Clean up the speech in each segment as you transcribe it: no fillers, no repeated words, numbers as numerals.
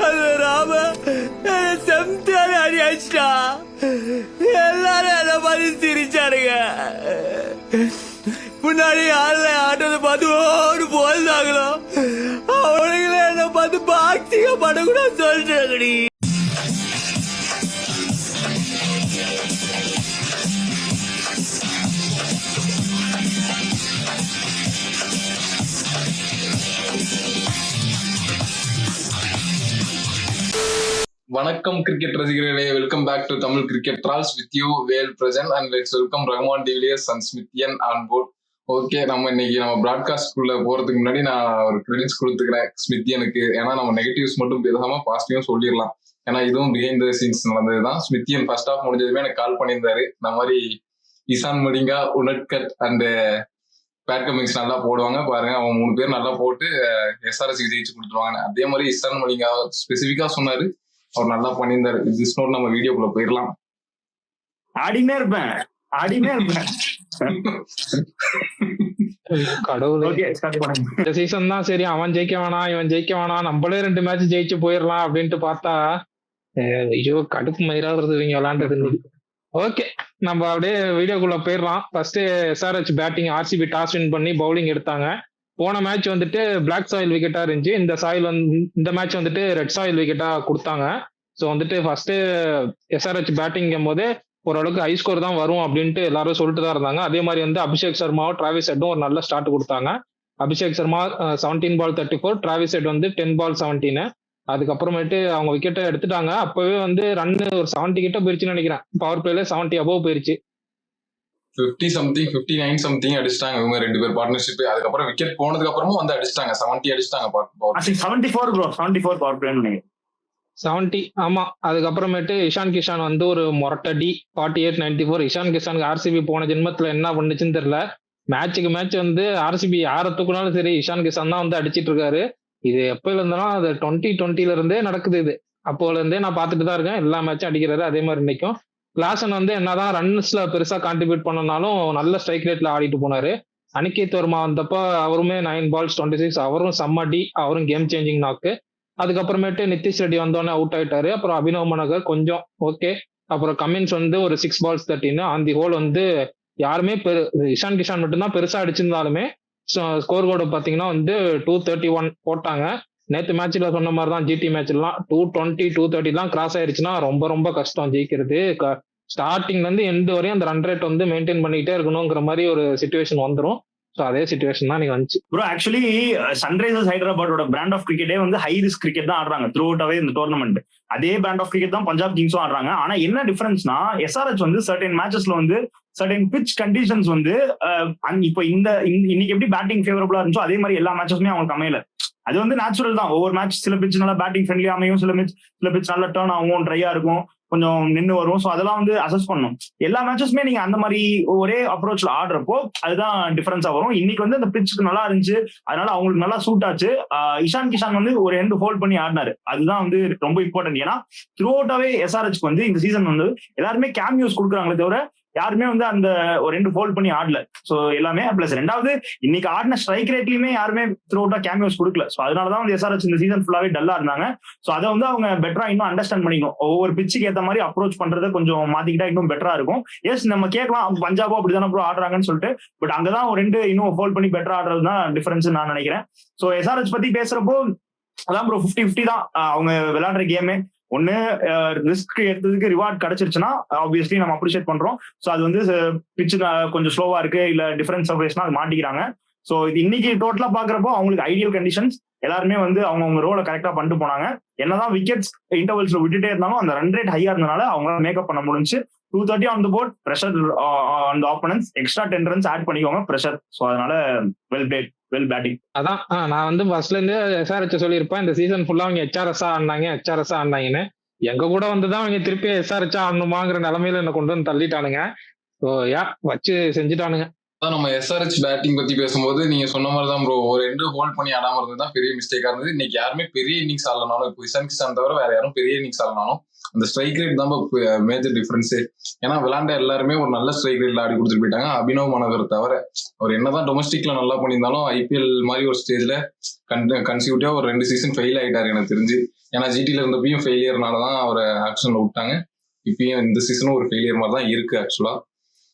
அந்த ராம செம்தான அடி அடிச்சிட்டா. எல்லாரும் என்ன பார்த்து சிரிச்சாருங்க. முன்னாடி ஆள்ல ஆட்டத்தை பார்த்து ஓடு போல்தாங்களோ அவனுங்களே என்ன பார்த்து பாக்ஸிங்க பண்ணக்கூடாது சொல்றாங்கடி. வணக்கம் கிரிக்கெட் ரசிகர்களே, welcome back to Tamil cricket trolls with you Vel Prasanth and let's welcome Rahman de Villiers and Smithyan on board. Okay, நம்ம இன்னைக்கு பிராட்காஸ்ட்குள்ள போறதுக்கு முன்னாடி நான் ஒரு கிரெடிட்ஸ் கொடுத்துக்கிறேன் ஸ்மித்யனுக்கு. ஏன்னா நம்ம நெகட்டிவ்ஸ் மட்டும் பேசாம பாசிட்டிவும் சொல்லிடலாம். ஏன்னா இதுவும் பிஹைண்ட் த சீன்ஸ் நடந்ததுதான். ஸ்மித்யன் ஃபர்ஸ்ட் ஆஃப் முடிஞ்சதுமே எனக்கு கால் பண்ணியிருந்தாரு. இந்த மாதிரி Eshan Malinga, Unadkat and Pat Cummins நல்லா போடுவாங்க பாருங்க, அவங்க 3 பேர் நல்லா போட்டு எஸ்ஆர்எஸ்க்கு ஜெயிச்சு கொடுத்துருவாங்க. அதே மாதிரி இசான் மடிங்கா ஸ்பெசிஃபிக்கா சொன்னாரு, அவர் நல்லா பண்ணியிருந்தாரு. திஸ் நோட் நம்ம வீடியோக்குள்ள போயிடலாம். ஆடினே இருப்பேன். இந்த சீசன் தான் சரி, அவன் ஜெயிக்க வேணாம் இவன் ஜெயிக்க வேணாம், நம்மளே 2 மேட்ச் ஜெயிச்சு போயிடலாம் அப்படின்ட்டு பார்த்தா ஐயோ கடுப்பு மயிராகிறது இவங்க விளையாண்டது. ஓகே, நம்ம அப்படியே வீடியோக்குள்ள போயிடலாம். First SRH batting, RCB toss win பண்ணி பவுலிங் எடுத்தாங்க. போன மேட்ச் வந்துட்டு பிளாக் சாயில் விக்கெட்டா இருந்துச்சு. இந்த மேட்ச் வந்துட்டு ரெட் சாயில் விக்கெட்டா கொடுத்தாங்க. ஸோ வந்துட்டு ஃபர்ஸ்ட் எஸ்ஆர்ஹெச் பேட்டிங்கும் போது ஓரளவுக்கு ஹை ஸ்கோர் தான் வரும் அப்படின்ட்டு எல்லாரும் சொல்லிட்டு தான் இருந்தாங்க. அதே மாதிரி வந்து அபிஷேக் சர்மாவும் டிராவிஸ் ஹெட்டும் ஒரு நல்ல ஸ்டார்ட் கொடுத்தாங்க. அபிஷேக் சர்மா 17 பால் 34, டிராவிஸ் ஹெட் வந்து 10 பால் 17. அதுக்கப்புறமேட்டு அவங்க விக்கெட்டை எடுத்துட்டாங்க. அப்பவே வந்து ரன் ஒரு 70 கிட்ட போயிருச்சுன்னு நினைக்கிறேன். பவர் பிளேல 70 அபோவ் போயிருச்சு. 50 something 59 something அடிச்சிட்டாங்க இவங்க 2 பேர் பார்ட்னர்ஷிப். அதுக்கப்புறம் விக்கெட் போனதுக்கு அப்புறமும் வந்து அடிச்சிட்டாங்க, 70 அடிச்சிட்டாங்க. 74 பவர் பிளே 70. ஆமா, அதுக்கப்புறமேட்டு இஷான் கிஷான் வந்து ஒரு மொரட்டடி 48-94. இஷான் கிஷானுக்கு ஆர்சிபி போன ஜென்மத்துல என்ன பண்ணுச்சுன்னு தெரியல. மேட்சுக்கு மேட்ச் வந்து ஆர்சிபி யாரை தூக்குனாலும் சரி இஷான் கிஷான் தான் வந்து அடிச்சிட்டு இருக்காரு. இது எப்பயில இருந்தாலும் அது 2020 இருந்தே நடக்குது. இது அப்போல இருந்தே நான் பார்த்துட்டு தான் இருக்கேன். எல்லா மேட்சும் அடிக்கிறாரு. அதே மாதிரி இன்னைக்கும் கிளாசன் வந்து என்னதான் ரன்ஸ்ல பெருசா கான்ட்ரிபியூட் பண்ணனாலும் நல்ல ஸ்ட்ரைக் ரேட்ல ஆடிட்டு போனாரு. அனிகேத் வர்மா வந்தப்ப அவருமே 9 balls 26, அவரும் செம்மடி, அவரும் கேம் சேஞ்சிங் நாக்கு. அதுக்கப்புறமேட்டு நிதிஷ் ரெட்டி வந்தோடனே அவுட் ஆயிட்டாரு. அப்புறம் அபினவ் மனகர் கொஞ்சம் ஓகே. அப்புறம் கமின்ஸ் வந்து ஒரு 6 balls 13. ஆன் தி ஹோல் வந்து யாருமே இஷான் கிஷான் மட்டும்தான் பெருசா அடிச்சிருந்தாலுமே ஸ்கோர் கோடு பாத்தீங்கன்னா வந்து 231 போட்டாங்க. நேற்று மேட்ச்ல சொன்ன மாதிரி தான் ஜிடி மேட்ச்லாம் 220 230 எல்லாம் கிராஸ் ஆயிருச்சுன்னா ரொம்ப ரொம்ப கஷ்டம் ஜெயிக்கிறது. ஸ்டார்டிங்ல இருந்து எண்ட் வரையும் அந்த ரன் ரேட் வந்து மெயின்டைன் பண்ணிக்கிட்டே இருக்கணுங்கிற மாதிரி ஒரு சிச்சுவேஷன் வந்துடும். ஸோ அதே சிச்சுவேஷன் தான் நீங்க வந்துச்சு. ப்ரோ, ஆக்சுவலி சன்ரைசர்ஸ் ஹைதராபாத்தோட பிராண்ட் ஆஃப் கிரிக்கெட்டே வந்து ஹை ரிஸ்க் கிரிக்கெட் தான் ஆடுறாங்க த்ரூ அவுட்டாவே இந்த டோர்னமெண்ட். அதே பிராண்ட் ஆஃப் கிரிக்கெட் தான் பஞ்சாப் கிங்ஸும் ஆடுறாங்க. ஆனா என்ன டிஃபரன்ஸ்னா எஸ்ஆர்ஹெச் வந்து சர்டன் மேட்சஸ்ல வந்து சர்டன் பிச் கண்டிஷன்ஸ் வந்து இப்போ இன்னைக்கு எப்படி பேட்டிங் ஃபேவரபிளா இருந்துச்சோ அதே மாதிரி எல்லா மேட்சஸுமே அவங்களுக்கு அமையல. அது வந்து நேச்சுரல் தான். ஒவ்வொரு மேட்ச் சில பிச் நல்லா பேட்டிங் ஃப்ரெண்ட்லி அமையும், சில பிச் நல்லா டர்ன் ஆகும், ட்ரையா இருக்கும், கொஞ்சம் நின்று வரும். ஸோ அதெல்லாம் வந்து அசஸ் பண்ணும். எல்லா மேட்சஸுமே நீங்க அந்த மாதிரி ஒரே அப்ரோச்ல ஆடுறப்போ அதுதான் டிஃபரன்ஸா வரும். இன்னைக்கு வந்து அந்த பிச்சுக்கு நல்லா இருந்துச்சு, அதனால அவங்களுக்கு நல்லா சூட் ஆச்சு. இஷான் கிஷான் வந்து ஒரு எண்ட் ஹோல்ட் பண்ணி ஆடினாரு. அதுதான் வந்து ரொம்ப இம்பார்ட்டன்ட். ஏன்னா த்ரூ அவுட்டாவே எஸ்ஆர்ஹெச்க்கு வந்து இந்த சீசன் வந்து எல்லாருமே கேமியோஸ் கொடுக்குறாங்களே தவிர யாருமே வந்து அந்த ஒரு 2 ஹோல்ட் பண்ணி ஆடல. சோ எல்லாமே பிளஸ் ரெண்டாவது இன்னைக்கு ஆடின ஸ்ட்ரைக் ரேட்லயுமே யாருமே த்ரூ அவுட்டா கேமியோஸ் கொடுக்கல. சோ அதனாலதான் வந்து எஸ்ஆர்ஹெச் இந்த சீசன் ஃபுல்லாவே டல்லா இருந்தாங்க. சோ அதை வந்து அவங்க பெட்டரா இன்னும் அண்டர்ஸ்டாண்ட் பண்ணிக்கணும். ஒவ்வொரு பிச்சுக்கு ஏற்ற மாதிரி அப்ரோச் பண்றதை கொஞ்சம் மாத்திக்கிட்டா இன்னும் பெட்டரா இருக்கும். எஸ், நம்ம கேட்கலாம் பஞ்சாபோ அப்படிதானே ப்ரோ ஆடுறாங்கன்னு சொல்லிட்டு. பட் அங்கதான் ஒரு 2 இன்னும் ஹோல்ட் பண்ணி பெட்டரா ஆடுறதுதான் டிஃபரன்ஸ் நான் நினைக்கிறேன். சோ எஸ்ஆர்ஹெச் பத்தி பேசுறப்போ அதான் ப்ரோ 50-50 தான் அவங்க விளையாடுற கேமே. ஒன்னு ரிஸ்க் எடுத்ததுக்கு ரிவார்ட் கிடைச்சிருச்சுன்னா ஆப்வியஸ்லி நம்ம அப்ரிஷியேட் பண்றோம். ஸோ அது வந்து பிச்சு கொஞ்சம் ஸ்லோவா இருக்கு இல்ல டிஃபரன்ஸ் சர்ஃபேஸ்னா அது மாட்டிக்கிறாங்க. ஸோ இது இன்னைக்கு டோட்டலா பாக்குறப்போ அவங்களுக்கு ஐடியல் கண்டிஷன்ஸ் எல்லாருமே வந்து அவங்க ரோலை கரெக்டா பண்ணிட்டு போனாங்க. என்னதான் விக்கெட்ஸ் இன்டர்வல்ஸ்ல விட்டுட்டே இருந்தாலும் அந்த ரன் ரேட் ஹையா இருந்தனால அவங்களால மேக்கப் பண்ண முடிஞ்சு. 230 on the board, pressure on the opponents, extra 10 runs add பண்ணிக்கோங்க பிரஷர். ஸோ அதனால வெல் பேட்டிங். அதான் நான் வந்து ஃபர்ஸ்ட்ல இருந்து எஸ்ஆர்ஹெச் சொல்லியிருப்பேன், இந்த சீசன் ஃபுல்லா அவங்க ஹெச்ஆர்எஸ் ஆடினாங்கன்னு. எங்க கூட வந்துதான் அவங்க திருப்பி எஸ்ஆர்ஹெச் ஆடணுமாங்கிற நிலைமையில என்ன கொண்டு வந்து தள்ளிட்டானுங்க. ஸோ வச்சு செஞ்சுட்டானுங்க. அதான் நம்ம எஸ்ஆர்ஹெச் பேட்டிங் பத்தி பேசும்போது நீங்க சொன்ன மாதிரி தான் ப்ரோ, ஒரு 2 ஹோல்ட் பண்ணி ஆடாம இருந்தது தான் பெரிய மிஸ்டேக்கா இருந்தது. இன்னைக்கு யாருமே பெரிய இன்னிங்ஸ் ஆடலனாலும், இப்போ இஷான் கிஷான் தவிர வேற யாரும் பெரிய இன்னிங்ஸ் ஆடலனாலும் அந்த ஸ்ட்ரைக் ரேட் தான் மேஜர் டிஃபரன்ஸே. ஏன்னா விளையாண்ட எல்லாருமே ஒரு நல்ல ஸ்ட்ரைக் ரேட்ல ஆடி கொடுத்துட்டு போயிட்டாங்க. அபினவ் மனோகர் தவிர அவர் என்னதான் டொமஸ்டிக்ல நல்லா பண்ணியிருந்தாலும் ஐபிஎல் மாதிரி ஒரு ஸ்டேஜ்ல கன்சிக்யூட்டிவா ஒரு 2 சீசன் ஃபெயில் ஆயிட்டாரு எனக்கு தெரிஞ்சு. ஏன்னா ஜிடில இருந்தப்பையும் ஃபெயிலியர்னாலதான் அவரை ஆக்ஷன்ல விட்டாங்க. இப்பயும் இந்த சீசனும் ஒரு ஃபெயிலியர் மாதிரி தான் இருக்கு ஆக்சுவலா.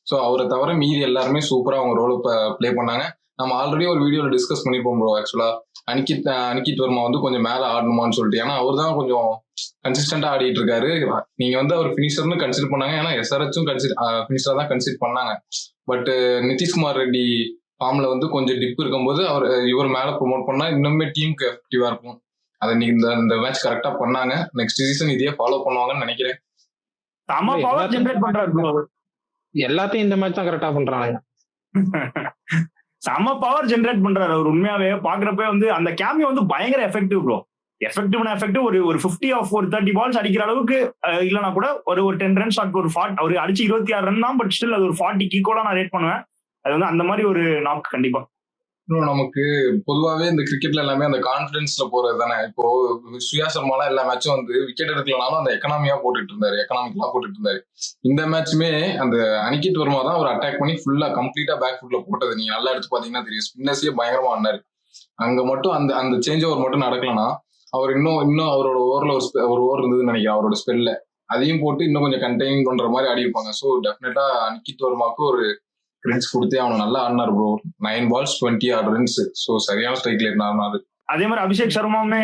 ஸோ அவரை தவிர மீதி எல்லாருமே சூப்பரா அவங்க ரோலை பிளே பண்ணாங்க. நம்ம ஆல்ரெடி ஒரு வீடியோல டிஸ்கஸ் பண்ணிருப்போம் ப்ரோ. ஆக்சுவலா அனிகித் வர்மா வந்து கொஞ்சம் மேல ஆடணுமான்னு சொல்லிட்டு, ஏன்னா அவர் தான் கொஞ்சம் கன்சிஸ்டன்டா ஆடிட்டு இருக்காரு. நீங்க வந்து அவர் பினிஷர்னு கன்சிடர் பண்ணாங்க, ஏன்னா எஸ்ஆர்ஹெச்சும் பினிஷரா தான் கன்சிடர் பண்ணாங்க. பட் நிதிஷ்குமார் ரெட்டி ஃபார்ம்ல வந்து கொஞ்சம் டிப் இருக்கும்போது இவர் மேல ப்ரொமோட் பண்ணா இன்னுமே டீமுக்கு எஃபெக்டிவா இருக்கும். அதை நீங்க இந்த மேட்ச் கரெக்டா பண்ணாங்க. நெக்ஸ்ட் சீசன் இதையே ஃபாலோ பண்ணுவாங்கன்னு நினைக்கிறேன். பவர் ஜெனரேட் பண்றாரு, எல்லாத்தையும் இந்த மேட்ச் தான் கரெக்டா பண்றாங்க. செம பவர் ஜெனரேட் பண்றாரு அவர். உண்மையாவே பாக்குறப்ப வந்து அந்த கேமியோ வந்து பயங்கர எஃபெக்டிவ் ப்ரோ. எஃபெக்டிவ் ஒரு 50 ஆஃப் ஒரு 30 பால்ஸ் அடிக்கிற அளவுக்கு இல்லைன்னா கூட ஒரு 10 ரன் ஷாட், ஒரு 40 அவர் அடிச்சு 26 ரன் தான். பட் ஸ்டில் அது ஒரு 40 ஈக்குவலா நான் ரேட் பண்ணுவேன். அது வந்து அந்த மாதிரி ஒரு நாக் கண்டிப்பா. நமக்கு பொதுவாகவே இந்த கிரிக்கெட்ல எல்லாமே அந்த கான்பிடன்ஸ்ல போறது தானே. இப்போ சுயா சர்மாலாம் எல்லா மேட்சும் வந்து விக்கெட் எடுக்கலனாலும் அந்த எக்கனாமிக்கலா போட்டுட்டு இருந்தாரு. இந்த மேட்சுமே அந்த அனிகித் வர்மா தான் அவர் அட்டாக் பண்ணி ஃபுல்லா கம்ப்ளீட்டா பேக் ஃபுட்ல போட்டது. நீங்க நல்லா எடுத்து பாத்தீங்கன்னா தெரியும். ஸ்பின்னர்ஸே பயங்கரமா ஆனாரு. அங்க மட்டும் அந்த சேஞ்ச் ஓவர் மட்டும் நடக்கலன்னா அவர் இன்னும் அவரோட ஓவர்ல ஒரு ஓவர் இருந்ததுன்னு நினைக்கிறேன். அவரோட ஸ்பெல்ல அதையும் போட்டு இன்னும் கொஞ்சம் கண்டெயின் பண்ற மாதிரி ஆடி இருப்பாங்க. ஸோ டெஃபினட்டா அனிகித் வர்மாக்கு ஒரு கிரெடிட்ஸ் கொடுத்தே அவனை நல்லா ஆடினார் bro. 9 balls 20 odd runs. So சரியான ஸ்ட்ரைக் ரேட் ஆடினாரு. அதே மாதிரி அபிஷேக் சர்மாவுமே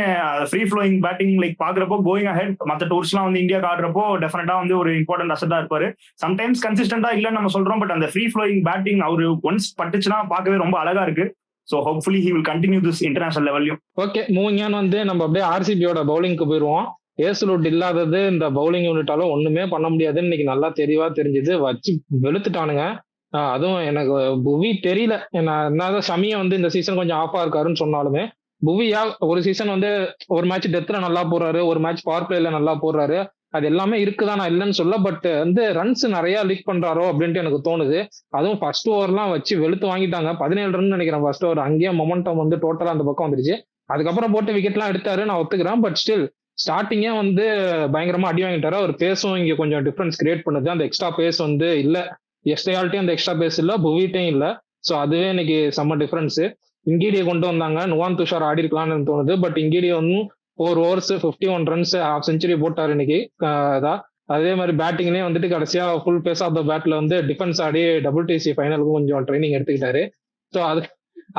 ஃப்ரீ ஃப்ளோயிங் பேட்டிங் லைக் பாக்குறப்போ கோயிங் அஹெட் மற்ற டூர்ஸ்லாம் வந்து இந்தியாவுக்கு ஆடுறப்போ டெஃபினட்டா வந்து ஒரு இம்பார்ட்டன்ட் அசெட்டா இருப்பாரு. சம்டைம்ஸ் கன்சிஸ்டன்டா இல்லன்னு நம்ம சொல்றோம், பட் அந்த ஃப்ரீ ஃப்ளோயிங் பேட்டிங் அவரு ஒன்ஸ் பட்டுச்சுன்னா பார்க்கவே ரொம்ப அழகா இருக்கு. So hopefully he will continue this international லெவல்லையும். ஓகே, மூவிங் ஆன் வந்து நம்ம அப்படியே ஆர்சிபியோட பவுலிங்க்கு போயிடுவோம். ஏசுலூட் இல்லாதது இந்த பவுலிங் யூனிட்டாலும் ஒண்ணுமே பண்ண முடியாதுன்னு இன்னைக்கு நல்லா தெளிவா தெரிஞ்சது. வச்சு வெளுத்துட்டானுங்க. அதுவும் எனக்கு புவி தெரியல. என்னதான் ஷமியை வந்து இந்த சீசன் கொஞ்சம் ஆஃபா இருக்காருன்னு சொன்னாலுமே, புவியா ஒரு சீசன் வந்து ஒரு மேட்ச் டெத்ல நல்லா போடுறாரு, ஒரு மேட்ச் பவர் பிளேல நல்லா போடுறாரு. அது எல்லாமே இருக்குதான், நான் இல்லைன்னு சொல்ல. பட் வந்து ரன்ஸ் நிறைய லீக் பண்றாரோ அப்படின்ட்டு எனக்கு தோணுது. அதுவும் ஃபர்ஸ்ட் ஓவர்லாம் வச்சு வெளுத்து வாங்கிட்டாங்க. 17 ரன் நினைக்கிறேன் ஃபர்ஸ்ட் ஓவர். அங்கேயே மொமெண்டம் வந்து டோட்டலா அந்த பக்கம் வந்துருச்சு. அதுக்கப்புறம் போட்டு விக்கெட்லாம் எடுத்தாரு, நான் ஒத்துக்கிறேன். பட் ஸ்டில் ஸ்டார்டிங்கே வந்து பயங்கரமா அடி வாங்கிட்டாரு. அவர் பேஸும் இங்க கொஞ்சம் டிஃபரன்ஸ் கிரியேட் பண்ணுது. அந்த எக்ஸ்ட்ரா பேஸ் வந்து இல்ல, எஸ்டையால்ட்டையும் அந்த எக்ஸ்ட்ரா பேஸ் இல்ல, புவிட்டையும் இல்ல. ஸோ அதுவே இன்னைக்கு செம்ம டிஃபரன்ஸ். இங்கீடியை கொண்டு வந்தாங்க, நுவான் துஷார் ஆடி இருக்கலாம்னு தோணுது. பட் இங்கீடியை வந்து 4 overs 51 runs ஹாஃப் செஞ்சுரி போட்டாரு இன்னைக்கு. அதே மாதிரி பேட்டிங்லேயே வந்துட்டு கடைசியா ஃபுல் பேஸ் ஆஃப் த பேட்ல வந்து டிஃபென்ஸ் ஆடி WTC ஃபைனலுக்கு கொஞ்சம் ட்ரைனிங் எடுத்துக்கிட்டாரு. ஸோ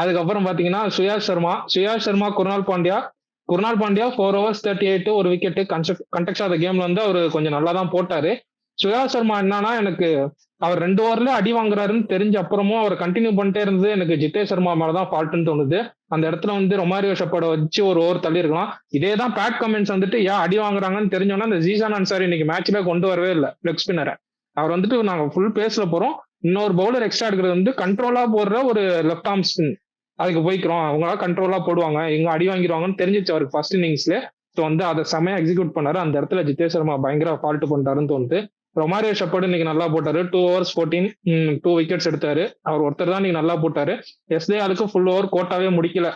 அதுக்கப்புறம் பாத்தீங்கன்னா சுயாஷ் சர்மா குருணால் பாண்டியா 4 overs 38 ஒரு விக்கெட். கண்டெக்ட் ஆஃப் த கேம்ல வந்து அவர் கொஞ்சம் நல்லா தான் போட்டாரு. சுயாஷ் சர்மா என்னன்னா, எனக்கு அவர் 2 ஓவர்ல அடி வாங்குறாருன்னு தெரிஞ்ச அப்புறமும் அவர் கண்டினியூ பண்ணிட்டே இருந்தது எனக்கு ஜித்தேஷ் சர்மா மேலதான் ஃபால்ட்னு தோணுது. அந்த இடத்துல வந்து ரொமாரியோ ஷெப்பர்டை வச்சு ஒரு ஓவர் தள்ளி இருக்கலாம். இதே தான் பேட் கமெண்ட்ஸ் வந்துட்டு அடி வாங்குறாங்கன்னு தெரிஞ்சோன்னா அந்த ஜீசான் அன்சாரி இன்னைக்கு மேட்ச்ல கொண்டு வரவே இல்லை லெக் ஸ்பின்னரை. அவர் வந்துட்டு நாங்க ஃபுல் பேஸ்ல போறோம், இன்னொரு பவுலர் எக்ஸ்ட்ரா எடுக்கிறது வந்து கண்ட்ரோலா போடுற ஒரு லெஃப்ட் ஆர்ம் ஸ்பின், அதுக்கு போய்க்கிறோம், அவங்களா கண்ட்ரோலா போடுவாங்க, எங்க அடி வாங்கிடுவாங்கன்னு தெரிஞ்சிச்சு அவருக்கு ஃபர்ஸ்ட் இன்னிங்ஸ்ல. ஸோ வந்து அதை செமையா எக்ஸிக்யூட் பண்ணாரு. அந்த இடத்துல ஜித்தேஷ் சர்மா பயங்கர ஃபால்ட் பண்ணிட்டாருன்னு தோணுது. ரொமாரியோ ஷெப்பர்டு இன்னைக்கு நல்லா போட்டாரு. 2 overs 14 2 wickets எடுத்தாரு. அவர் ஒருத்தர் தான் இன்னைக்கு நல்லா போட்டாரு. எஸ்ஏஆலுக்கு ஃபுல் ஓவர் கோட்டாவே முடிக்கல.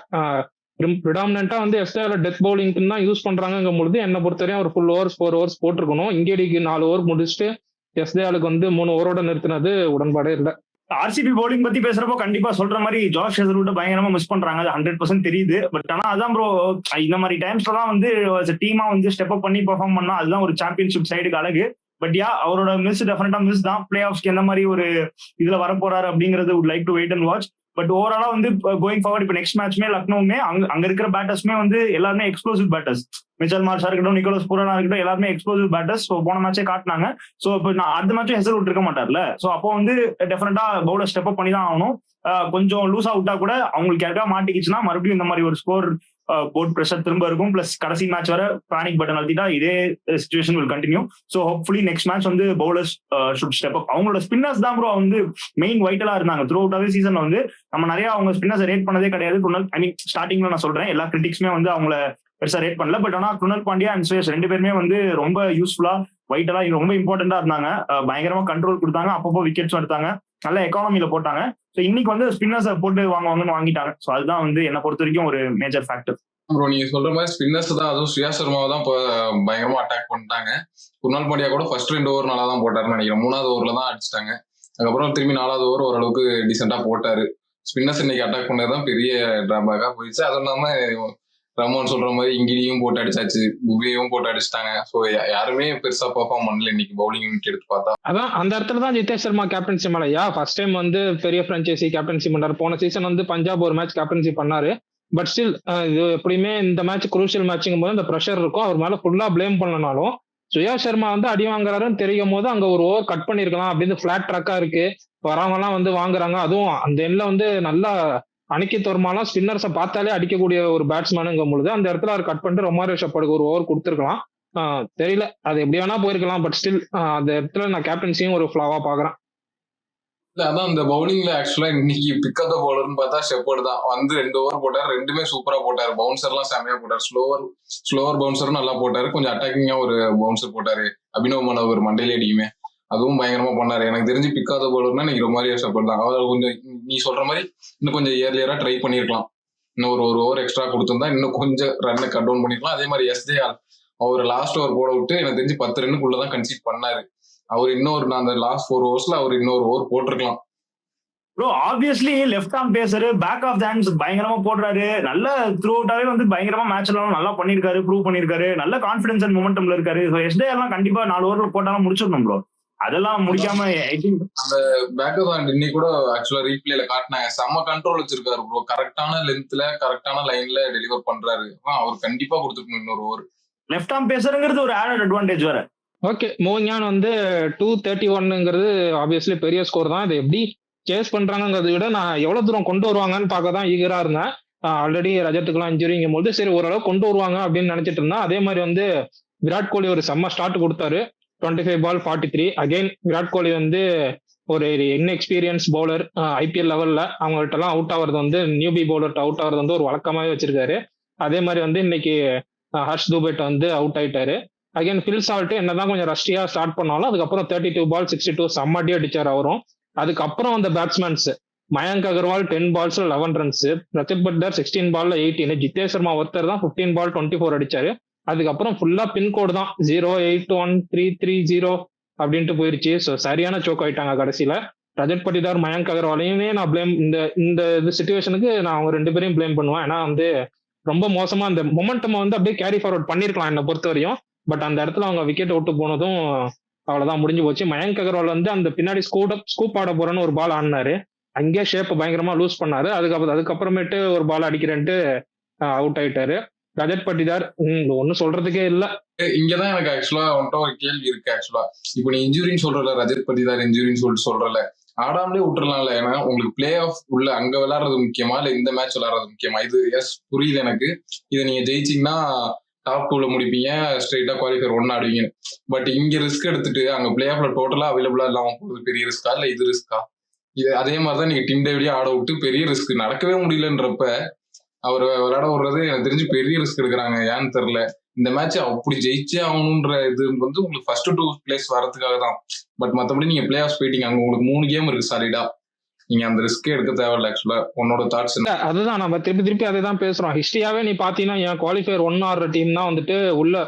ப்ரிடாமினண்டா வந்து எஸ்ஏஆல டெத் பவுலிங்க்கு தான் யூஸ் பண்றாங்கும் பொழுது என்ன பொறுத்தவரையும் அவர் ஃபுல் ஓவர்ஸ் 4 overs போட்டிருக்கணும். இங்கேடிக்கு 4 over முடிச்சுட்டு எஸ்ஏஆலுக்கு வந்து 3 overோட நிறுத்தினது உடன்பாடே இல்லை. ஆர்சிபி பவுலிங் பத்தி பேசுறப்போ கண்டிப்பா சொல்ற மாதிரி ஜாஷ் ஹேசல்வுட் பயங்கரமா மிஸ் பண்றாங்க, அது 100% தெரியுது. பட் ஆனா அதான் ப்ரோ, இந்த மாதிரி டைம்ஸ்ல தான் வந்து டீமா வந்து ஸ்டெப் அப் பண்ணி பெர்ஃபார்ம் பண்ணா அதுதான் ஒரு சாம்பியன்ஷிப் சைடுக்கு அழகு. பட் அவரோட மிஸ் டெஃபினட்டா மிஸ் தான். பிளே ஆஃப்ஸ்க்கு எந்த மாதிரி ஒரு இதுல வரப்போறாரு அப்படிங்கிறது would like to wait and watch. But ஓவராலா வந்து கோயிங் ஃபார்வர்ட் இப்போ நெக்ஸ்ட் மேட்ச்மே லக்னோவுமே அங்க இருக்கிற பேட்டர்ஸ்மே வந்து எல்லாருமே எக்ஸ்ப்ளோசிவ் பேட்டர்ஸ். மிச்சல் மார்ஷா இருக்கட்டும், நிக்கோலஸ் பூரனா இருக்கட்டும், எல்லாருமே எக்ஸ்ப்ளோசிவ் பேட்டர்ஸ். ஸோ போன மேட்சே காட்டினாங்க. ஸோ இப்போ நான் அடுத்த மேட்சும் ஹெசல்வுட் இருக்க மாட்டார்ல. ஸோ அப்போ வந்து டெஃபினட்டா பவுலர் ஸ்டெப் அப் பண்ணி தான் ஆகணும். கொஞ்சம் லூஸா விட்டா கூட அவங்களுக்கு யாருக்கா மாட்டிக்கிச்சுன்னா மறுபடியும் இந்த மாதிரி ஒரு ஸ்கோர் போர்ட் பிரஷர் திரும்ப இருக்கும். பிளஸ் கடைசி மேட்ச் வர பேனிக் பட்டன் அழுத்திட்டா இதே situation will continue. So hopefully next match வந்து பவுலர்ஸ் ஷுட் ஸ்டெப் அப். அவங்களோட ஸ்பின்னர்ஸ் தான் ப்ரோ வந்து மெயின் வைட்டலா இருந்தாங்க த்ரூ அவுட்டாவே சீசன்ல. வந்து நம்ம நிறைய அவங்க ஸ்பின்னர்ஸ் ரேட் பண்ணதே கிடையாது. ஐ மீன் ஸ்டார்டிங்ல நான் சொல்றேன், எல்லா கிரிட்டிக்ஸுமே வந்து அவங்கள பெருசா ரேட் பண்ணல. பட் ஆனா குருணால் பாண்டியா அண்ட் சுயேஷ் 2 பேருமே வந்து ரொம்ப யூஸ்ஃபுல்லா வைட்டலா ரொம்ப இம்பார்ட்டன்டா இருந்தாங்க. பயங்கரமா கண்ட்ரோல் கொடுத்தாங்க, அப்பப்போ விக்கெட்ஸும் எடுத்தாங்க. நல்ல எக்கானமில போட்டாங்க. ஸோ இன்னைக்கு வந்து ஸ்பின்னர்ஸை போட்டு வாங்குவாங்கன்னு வாங்கிட்டாங்க. ஸோ அதுதான் வந்து என்னை பொறுத்த வரைக்கும் ஒரு மேஜர் ஃபேக்டர். ப்ரோ நீங்க சொல்ற மாதிரி ஸ்பின்னர்ஸ் தான், அதுவும் ஸ்ரேயா சர்மாவை தான் பயங்கரமா அட்டாக் பண்ணிட்டாங்க. குர்னால் பாண்டியா கூட ஃபர்ஸ்ட் 2 ஓவர் நல்லா தான் போட்டாருன்னு நினைக்கிறேன். 3வது ஓவர்ல தான் அடிச்சிட்டாங்க. அதுக்கப்புறம் திரும்பி 4வது ஓவர் ஓரளவுக்கு டீசெண்டா போட்டாரு. ஸ்பின்னர்ஸ் இன்னைக்கு அட்டாக் பண்ணதுதான் பெரிய டிராபேக்கா போயிடுச்சு. அதுவும் இல்லாம ரமோன் சொல்ற மாதிரி இங்கிலியும் போட்டு அடிச்சாச்சு, புவியையும் போட்டு அடிச்சிட்டாங்க. ஸோ யாருமே பெருசா பெர்ஃபார்ம் பண்ணல இன்னைக்கு பவுலிங் யூனிட் எடுத்து பார்த்தா. அதான் அந்த இடத்துல தான் ஜிதேஷ் சர்மா கேப்டன்சி மேலையா ஃபர்ஸ்ட் டைம் வந்து பெரிய பிரான்ச்சைசி கேப்டன்சி பண்ணாரு. போன சீசன் வந்து பஞ்சாப் ஒரு மேட்ச் கேப்டன்சி பண்ணாரு. பட் ஸ்டில் இது எப்படியுமே இந்த மேட்ச் குரூஷியல் மேட்சிங்கும் போது இந்த ப்ரெஷர் இருக்கும். அவர் மேல ஃபுல்லா பிளேம் பண்ணனாலும் சுயா சர்மா வந்து அடி வாங்குறாருன்னு தெரியும் போது அங்க ஒரு ஓவர் கட் பண்ணிருக்கலாம் அப்படின்னு ஃபிளாட் ட்ராக்கா இருக்கு. வரவங்க எல்லாம் வந்து வாங்குறாங்க. அதுவும் அந்த எண்ட்ல வந்து நல்லா அணிக்கித் வர்மாலாம் ஸ்பின்னர்ஸை பார்த்தாலே அடிக்கக்கூடிய ஒரு பேட்ஸ்மேனுங்கும் பொழுது அந்த இடத்துல அவர் கட் பண்ணிட்டு ரொமாரியோ ஷெப்பர்டுக்கு ஒரு ஓவர் கொடுத்துருக்கலாம். தெரியல, அது எப்படி வேணா போயிருக்கலாம். பட் ஸ்டில் அந்த இடத்துல நான் கேப்டன்சியும் ஒரு ஃபிளாவா பாக்குறேன். இல்ல அதான் அந்த பவுலிங்ல ஆக்சுவலா இன்னைக்கு பிக்கப் த பவுலர்னு பார்த்தா ஷெப்பர்ட் தான் வந்து 2 ஓவர் போட்டார். 2மே சூப்பரா போட்டாரு. பவுன்சர் எல்லாம் செமையா போட்டார். ஸ்லோவர் பவுன்சரும் நல்லா போட்டாரு. கொஞ்சம் அட்டாக்கிங்கா ஒரு பவுன்சர் போட்டாரு. அபினவ் மனோகர் மண்டையில அடிக்குமே, அதுவும் பயங்கரமா பண்ணாரு. எனக்கு தெரிஞ்சு பிக்கப் த பவுலர்னா இன்னைக்கு ரொமாரியோ ஷெப்பர்ட் தான். அவர் கொஞ்சம் நீ சொல்ற மாதிரி இன்னும் கொஞ்சம் இயர்லியரா ட்ரை பண்ணிருக்கலாம். இன்னும் ஒரு ஓவர் எக்ஸ்ட்ரா கொடுத்திருந்தா இன்னும் கொஞ்சம் ரன்னை கட் டவுன் பண்ணிருக்கலாம். அதே மாதிரி எஸ்ஜேஆர் அவர் லாஸ்ட் ஓவர் போட விட்டு எனக்கு தெரிஞ்சு 10 ரன்னுக்குள்ளதான் கன்சீட் பண்ணாரு. அவர் இன்னொரு அந்த லாஸ்ட் 4 ஓவர்ஸ்ல அவர் இன்னொரு ஓவர் போட்டிருக்கலாம். Bro obviously left arm pacer, back of the hands பயங்கரமா போடுறாரு. நல்ல த்ரூ அவுட்டாவே வந்து பயங்கரமா மேட்ச் எல்லாம் நல்லா பண்ணிருக்காரு, ப்ரூவ் பண்ணிருக்காரு. நல்ல கான்பிடன்ஸ் அண்ட் மொமெண்டம்ல இருக்காரு. ஸோ எஸ்டேஆர்லாம் கண்டிப்பா 4 ஓவர்ல போட்டாலும் முடிச்சிடணும் ப்ரோ. அதெல்லாம் முடிக்காம அந்த பேக் ஆஃப் ஹேண்ட் இன்னைக்கு கூட ஆக்சுவலா ரீப்ளேல காட்டினாங்க. செம்ம கண்ட்ரோல் வச்சிருக்காரு ப்ரோ. கரெக்டான லென்த்ல கரெக்டான லைன்ல டெலிவர் பண்றாரு. அவர் கண்டிப்பா கொடுத்துக்கணும் இன்னொரு ஓவர். லெஃப்ட் ஆர்ம் பேசருங்கிறது ஒரு ஆடட் அட்வான்டேஜ் வேற. ஓகே, மூவிங் ஆன் வந்து 231ங்கிறது ஆப்வியஸ்லி பெரிய ஸ்கோர் தான். இது எப்படி சேஸ் பண்றாங்கிறத விட நான் எவ்வளவு தூரம் கொண்டு வருவாங்கன்னு பார்க்க தான் ஈகரா இருந்தேன். ஆல்ரெடி ரஜத்துக்குலாம் இன்ஜுரிங்கும் போது சரி ஓரளவு கொண்டு வருவாங்க அப்படின்னு நினைச்சிட்டு இருந்தேன். அதே மாதிரி வந்து விராட் கோலி ஒரு செம்ம ஸ்டார்ட் கொடுத்தாரு. 25 பால் 43. அகைன் விராட் கோலி வந்து ஒரு இன்எக்ஸ்பீரியன்ஸ் பவுலர். ஐபிஎல் லெவல்ல அவங்கள்ட்ட எல்லாம் அவுட் ஆகிறது வந்து நியூபி பவுலர்ட்ட அவுட் ஆகிறது வந்து ஒரு வழக்கமாவே வச்சிருக்காரு. அதே மாதிரி வந்து இன்னைக்கு ஹர்ஷ் துபேட் வந்து அவுட் ஆயிட்டாரு. அகைன் ஃபில் சால்ட் என்னதான் கொஞ்சம் ரஷ்டியா ஸ்டார்ட் பண்ணாலும் அதுக்கப்புறம் 32 பால் 62 செம்மடி அடிச்சார் அவரும். அதுக்கப்புறம் அந்த batsmen Mayank Agarwal 10 பால்ஸ்ல 11 runs, Rajat butter 16 பால்ல 18, ஜிதேஷ் சர்மா ஒருத்தர் தான் 15 பால் 24 அடிச்சாரு. அதுக்கப்புறம் ஃபுல்லா பின்கோடு தான் 081-330 அப்படின்ட்டு போயிருச்சு. ஸோ சரியான சோக் ஆயிட்டாங்க கடைசியில. ரஜத் பட்டிதார் மயங்க் அகர்வாலையுமே நான் பிளேம் இந்த சுச்சுவேஷனுக்கு நான் அவங்க 2 பேரையும் பிளேம் பண்ணுவேன். ஏன்னா வந்து ரொம்ப மோசமா அந்த மொமெண்டம் வந்து அப்படியே கேரி ஃபார்வர்ட் பண்ணிருக்கலாம் என்னை பொறுத்த வரையும். பட் அந்த இடத்துல அவங்க விக்கெட் விட்டு போனதும் அவ்வளவுதான், முடிஞ்சு போச்சு. மயங்க் அகர்வால் வந்து அந்த பின்னாடி ஸ்கூப் ஆட போறேன்னு ஒரு பால் ஆடினாரு. அங்கேயே ஷேப் பயங்கரமா லூஸ் பண்ணாரு. அதுக்கப்புறமேட்டு ஒரு பால் அடிக்கிறேன்ட்டு அவுட் ஆயிட்டாரு. ரஜத் பட்டிதார் ஒன்னும் சொல்றதுக்கே இல்ல. இங்கதான் எனக்கு ஆக்சுவலா வந்துட்டு ஒரு கேள்வி இருக்கு. ஆக்சுவலா இப்ப நீ இன்ஜுரின்னு சொல்றல, ரஜத் பட்டிதார் இன்ஜுரின்னு சொல்லிட்டு சொல்றல, ஆடாமலே விட்டுறலாம்ல. ஏன்னா உங்களுக்கு பிளே ஆஃப் உள்ள அங்க விளையாடுறது முக்கியமா இல்ல இந்த மேட்ச் விளையாடுறது முக்கியமா? இது எஸ் புரியுது எனக்கு. இதை நீங்க ஜெயிச்சிங்கன்னா டாப் 2ல முடிப்பீங்க, ஸ்ட்ரெயிட்டா குவாலிஃபயர் 1 ஆடுவீங்க. பட் இங்க ரிஸ்க் எடுத்துட்டு அங்க பிளே ஆஃப்ல டோட்டலா அவைலபிளா இல்லாம போகுது. பெரிய ரிஸ்கா இல்ல இது ரிஸ்கா? இது அதே மாதிரிதான் நீங்க டிம் டேவிடே ஆட விட்டு பெரிய ரிஸ்க் நடக்கவே முடியலன்றப்ப அவர் விளையாட விடுறது எனக்கு தெரிஞ்சு பெரிய ரிஸ்க் எடுக்கிறாங்க. ஏன்னு தெரியல. இந்த மேட்ச் அப்படி ஜெயிச்சே ஆகணும்ன்ற இது வந்து உங்களுக்கு ஃபர்ஸ்ட் 2 பிளேஸ் வரதுக்காக தான். பட் மற்றபடி நீங்க பிளே ஆஃப் போயிட்டீங்க, அங்க உங்களுக்கு 3 கேம் இருக்கு சாலிடா. நீங்க அந்த ரிஸ்கே எடுக்க தேவையில்ல. ஆக்சுவலா உன்னோட தாட்ஸ் என்ன? அதுதான் நம்ம திருப்பி அதை தான் பேசுறோம். ஹிஸ்டரியாவே நீ பாத்தீங்கன்னா என் குவாலிஃபயர் 1 ஆடுற டீம் தான் வந்துட்டு உள்ள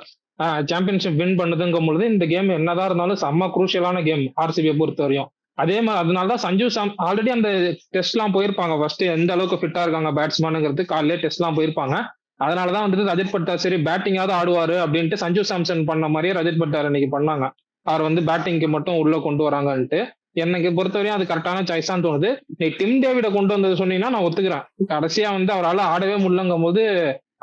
சாம்பியன்ஷிப் வின் பண்ணுதுங்கும் பொழுது இந்த கேம் என்னதான் இருந்தாலும் செம்ம குரூஷியலான கேம் ஆர்சிபியை பொறுத்த வரையும். அதே மாதிரி அதனாலதான் சஞ்சு சாம் ஆல்ரெடி அந்த டெஸ்ட் எல்லாம் போயிருப்பாங்க. ஃபர்ஸ்ட் எந்த அளவுக்கு ஃபிட்டா இருக்காங்க பேட்ஸ்மேனுங்கிறது காலையிலே டெஸ்ட் எல்லாம் போயிருப்பாங்க. அதனாலதான் வந்துட்டு ரஜத் பட்டார் சரி பேட்டிங்காவது ஆடுவாரு அப்படின்ட்டு சஞ்சு சாம்சன் பண்ண மாதிரியே ரஜத் பட்டார் இன்னைக்கு பண்ணாங்க. அவர் வந்து பேட்டிங்க்கு மட்டும் உள்ள கொண்டு வராங்கன்ட்டு எனக்கு பொறுத்தவரையும் அது கரெக்டான சாய்ஸான்னு தோணுது. நீ டிம் டேவிட கொண்டு வந்தது சொன்னீங்கன்னா நான் ஒத்துக்கிறேன். கடைசியா வந்து அவரால் ஆடவே முடியலங்கும் போது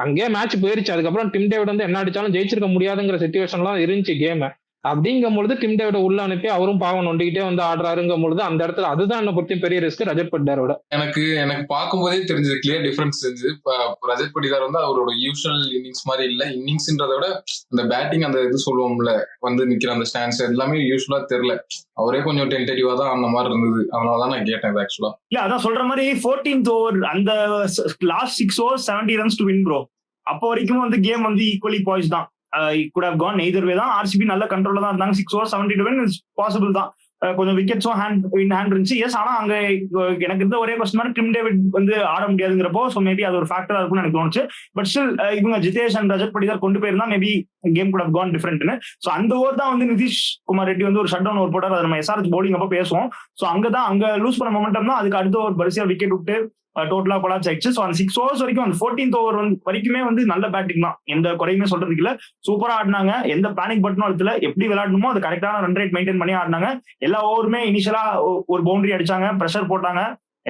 அங்கேயே மேட்ச் போயிருச்சு. அதுக்கப்புறம் டிம் டேவிட் வந்து என்ன அடிச்சாலும் ஜெயிச்சிருக்க முடியாதுங்கிற சிச்சுவேஷன்லாம் இருந்துச்சு கேம். அப்படிங்கும் பொழுது டிம் டேவிட உள்ள அனுப்பி அவரும் பாவம் நொண்டிக்கிட்டே வந்து ஆடுறாருங்கும் பொழுது அந்த இடத்துல அதுதான் என்ன பொறுத்த பெரிய ரிஸ்க் ரஜத் பட்டிதாரோட. எனக்கு பார்க்கும்போதே தெரிஞ்சது, கிளியர் டிஃபரன்ஸ் தெரிஞ்சு. ரஜத் பட்டிதார் வந்து அவரோட யூஷுவல் இன்னிங்ஸ் மாதிரி இல்ல. இன்னிங்ஸ்ன்றத விட அந்த பேட்டிங் அந்த இது சொல்லுவோம்ல வந்து நிக்கிற அந்த ஸ்டாண்ட்ஸ் எல்லாமே யூஸ்வலா தெரியல. அவரே கொஞ்சம் டென்டேட்டிவா தான் அந்த மாதிரி இருந்தது. அதனாலதான் நான் கேட்டேன் ஆக்சுவலா. இல்ல அதான் சொல்ற மாதிரி 14th ஓவர் அந்த last 6 overs 70 runs to win bro. அப்போ வரைக்கும் வந்து கேம் வந்து ஈக்குவலி பாய்ஸ் தான். It could have gone either way தான். ஆர்சிபி நல்ல கண்ட்ரோல்ல தான் இருந்தாங்க. 6 overs 70 to win is possible தான். கொஞ்சம் விக்கெட்ஸும் ஹேண்ட் இருந்துச்சு. எஸ், ஆனா அங்க எனக்கு இருந்த ஒரே கொஸ்டின் மாதிரி டிம் டேவிட் வந்து ஆட முடியாதுங்கிறப்போ ஸோ மேபி அது ஒரு ஃபேக்டரா இருக்கும்னு எனக்கு தோணுச்சு. பட் ஸ்டில் இவங்க ஜிதேஷ் அண்ட் ரஜத் படிதார் கொண்டு போயிருந்தா மேபி கேம் கூட கான் டிஃபரெண்ட்னு. ஸோ அந்த ஓவர் தான் வந்து நிதிஷ் குமார் ரெட்டி வந்து ஒரு ஷட் டவுன் ஓவர் போட்டார். அதை நம்ம எஸ்ஆர்எச் பவுலிங் அப்போ பேசுவோம். ஸோ அங்க லூஸ் பண்ண மொமெண்டம் தான் அதுக்கு அடுத்த ஒரு வரிசையா விக்கெட் விட்டு டோட்டலா கொலாப்ஸ் ஆயிடுச்சு. ஸோ அந்த 6 overs வரைக்கும் அந்த 14th over வரைக்குமே வந்து நல்ல பேட்டிங் தான், எந்த குறையுமே சொல்றதுக்கு இல்ல. சூப்பரா ஆடினாங்க, எந்த பேனிக் பட்டனும் இடத்துல எப்படி விளையாடணுமோ அது கரெக்டான ரன் ரேட் மெயின்டைன் பண்ணி ஆடினாங்க. எல்லா ஓவருமே இனிஷியலா ஒரு பவுண்டரி அடிச்சாங்க, ப்ரெஷர் போட்டாங்க,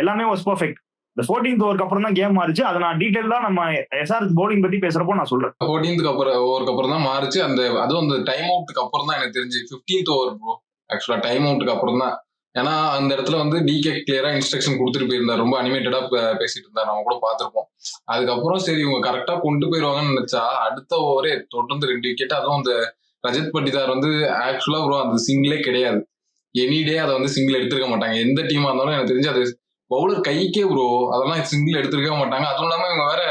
எல்லாமே வாஸ் பர்ஃபெக்ட். இந்த 14th over அப்புறம் தான் கேம் மாறிச்சு. அதை நான் டீடைலா நம்ம எஸ்ஆர்எச் பவுலிங் பத்தி பேசுறப்போ நான் சொல்றேன். 14th ஓவருக்கு அப்புறம் தான் மாறிச்சு. அதுவும் அந்த டைம் அவுட்டுக்கு அப்புறம் தான் எனக்கு தெரிஞ்சு 15th over ப்ரோ. ஆக்சுவலா டைம் அவுட்டுக்கு அப்புறம் தான். ஏன்னா அந்த இடத்துல வந்து டிகே கிளியரா இன்ஸ்ட்ரக்ஷன் கொடுத்துட்டு போயிருந்தார், ரொம்ப அனிமேட்டடா பேசிட்டு இருந்தார், நம்ம கூட பார்த்திருப்போம். அதுக்கப்புறம் சரி இவங்க கரெக்டா கொண்டு போயிருவாங்கன்னு நினைச்சா அடுத்த ஓவரே தொடர்ந்து 2 விக்கெட். அதுவும் அந்த ரஜத் பட்டிதார் வந்து ஆக்சுவலா ப்ரோ அந்த சிங்கிளே கிடையாது. எனி டே அதை வந்து சிங்கிள் எடுத்திருக்க மாட்டாங்க. எந்த டீமா இருந்தாலும் எனக்கு தெரிஞ்சு அது பவுலர் கைக்கே ப்ரோ அதெல்லாம் சிங்கிள் எடுத்திருக்க மாட்டாங்க. அதுவும் இல்லாம இவங்க வேற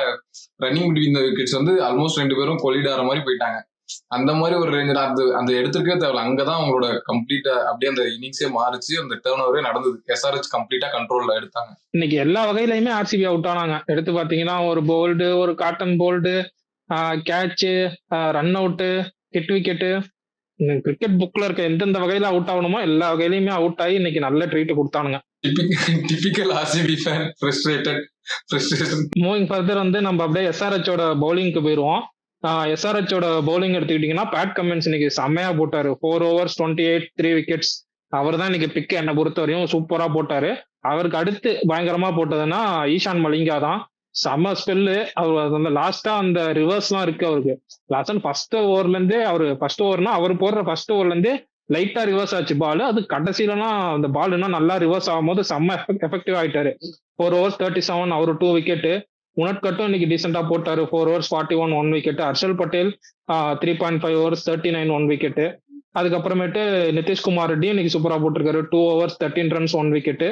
ரன்னிங் பிட்வீன் த விக்கெட்ஸ் வந்து ஆல்மோஸ்ட் 2 பேரும் கொலிடார மாதிரி போயிட்டாங்க. அந்த மாதிரி ஒரு ரேஞ்சில் அந்த எடுத்துருக்கவே தேவையில்ல. அங்கதான் அவங்களோட கம்ப்ளீட்டா அப்படியே அந்த இன்னிங்ஸே மாறிச்சு, அந்த டர்ன் ஓவரே நடந்தது. எஸ்ஆர்எச் கம்ப்ளீட்டா கண்ட்ரோல்ல எடுத்தாங்க. இன்னைக்கு எல்லா வகையிலுமே ஆர்சிபி அவுட் ஆனாங்க. எடுத்து பாத்தீங்கன்னா ஒரு போல்டு, ஒரு caught and bowled, catch, run out, hit wicket, cricket புக்ல இருக்க எந்தெந்த வகையில அவுட் ஆகணுமோ எல்லா வகையிலுமே அவுட் ஆகி இன்னைக்கு நல்ல ட்ரீட் கொடுத்தானுங்க. Typical RCB fan frustration. Moving further வந்து நம்ம அப்படியே எஸ்ஆர்எச்சோட பவுலிங்க்கு போயிடுவோம். எஸ்ஆர்எச்சோட பவுலிங் எடுத்துக்கிட்டீங்கன்னா பேட் கமின்ஸ் இன்னைக்கு செம்மையா போட்டாரு. 4 overs 28 3 wickets. அவர் தான் இன்னைக்கு பிக் என்னை பொறுத்த வரையும் சூப்பரா போட்டாரு. அவருக்கு அடுத்து பயங்கரமா போட்டதுன்னா ஈஷான் மலிங்கா தான். செம்ம ஸ்பெல்லு. அவர் அந்த லாஸ்டா அந்த ரிவர்ஸ் எல்லாம் இருக்கு அவருக்கு. லாஸ்ட் ஃபர்ஸ்ட் ஓவர்ல இருந்தே ஃபர்ஸ்ட் ஓவர்னா அவர் போடுற ஃபர்ஸ்ட் ஓவர்ல இருந்தே லைட்டா ரிவர்ஸ் ஆச்சு பால். அது கடைசியிலலாம் அந்த பால் இன்னும் நல்லா ரிவர்ஸ் ஆகும் போது செம்ம எஃபெக்டிவ் ஆயிட்டாரு. 4 overs 37 அவரு 2 wicket. உனட்கட்டும் இன்னைக்கு டீசெண்டா போட்டாரு. 4 overs 41 1 wicket. Harshal Patel 3.5 overs 39 1 wicket. அதுக்கப்புறமேட்டு நிதிஷ்குமார் ரெட்டியும் இன்னைக்கு சூப்பரா போட்டிருக்காரு. 2 overs 13 runs 1 wicket.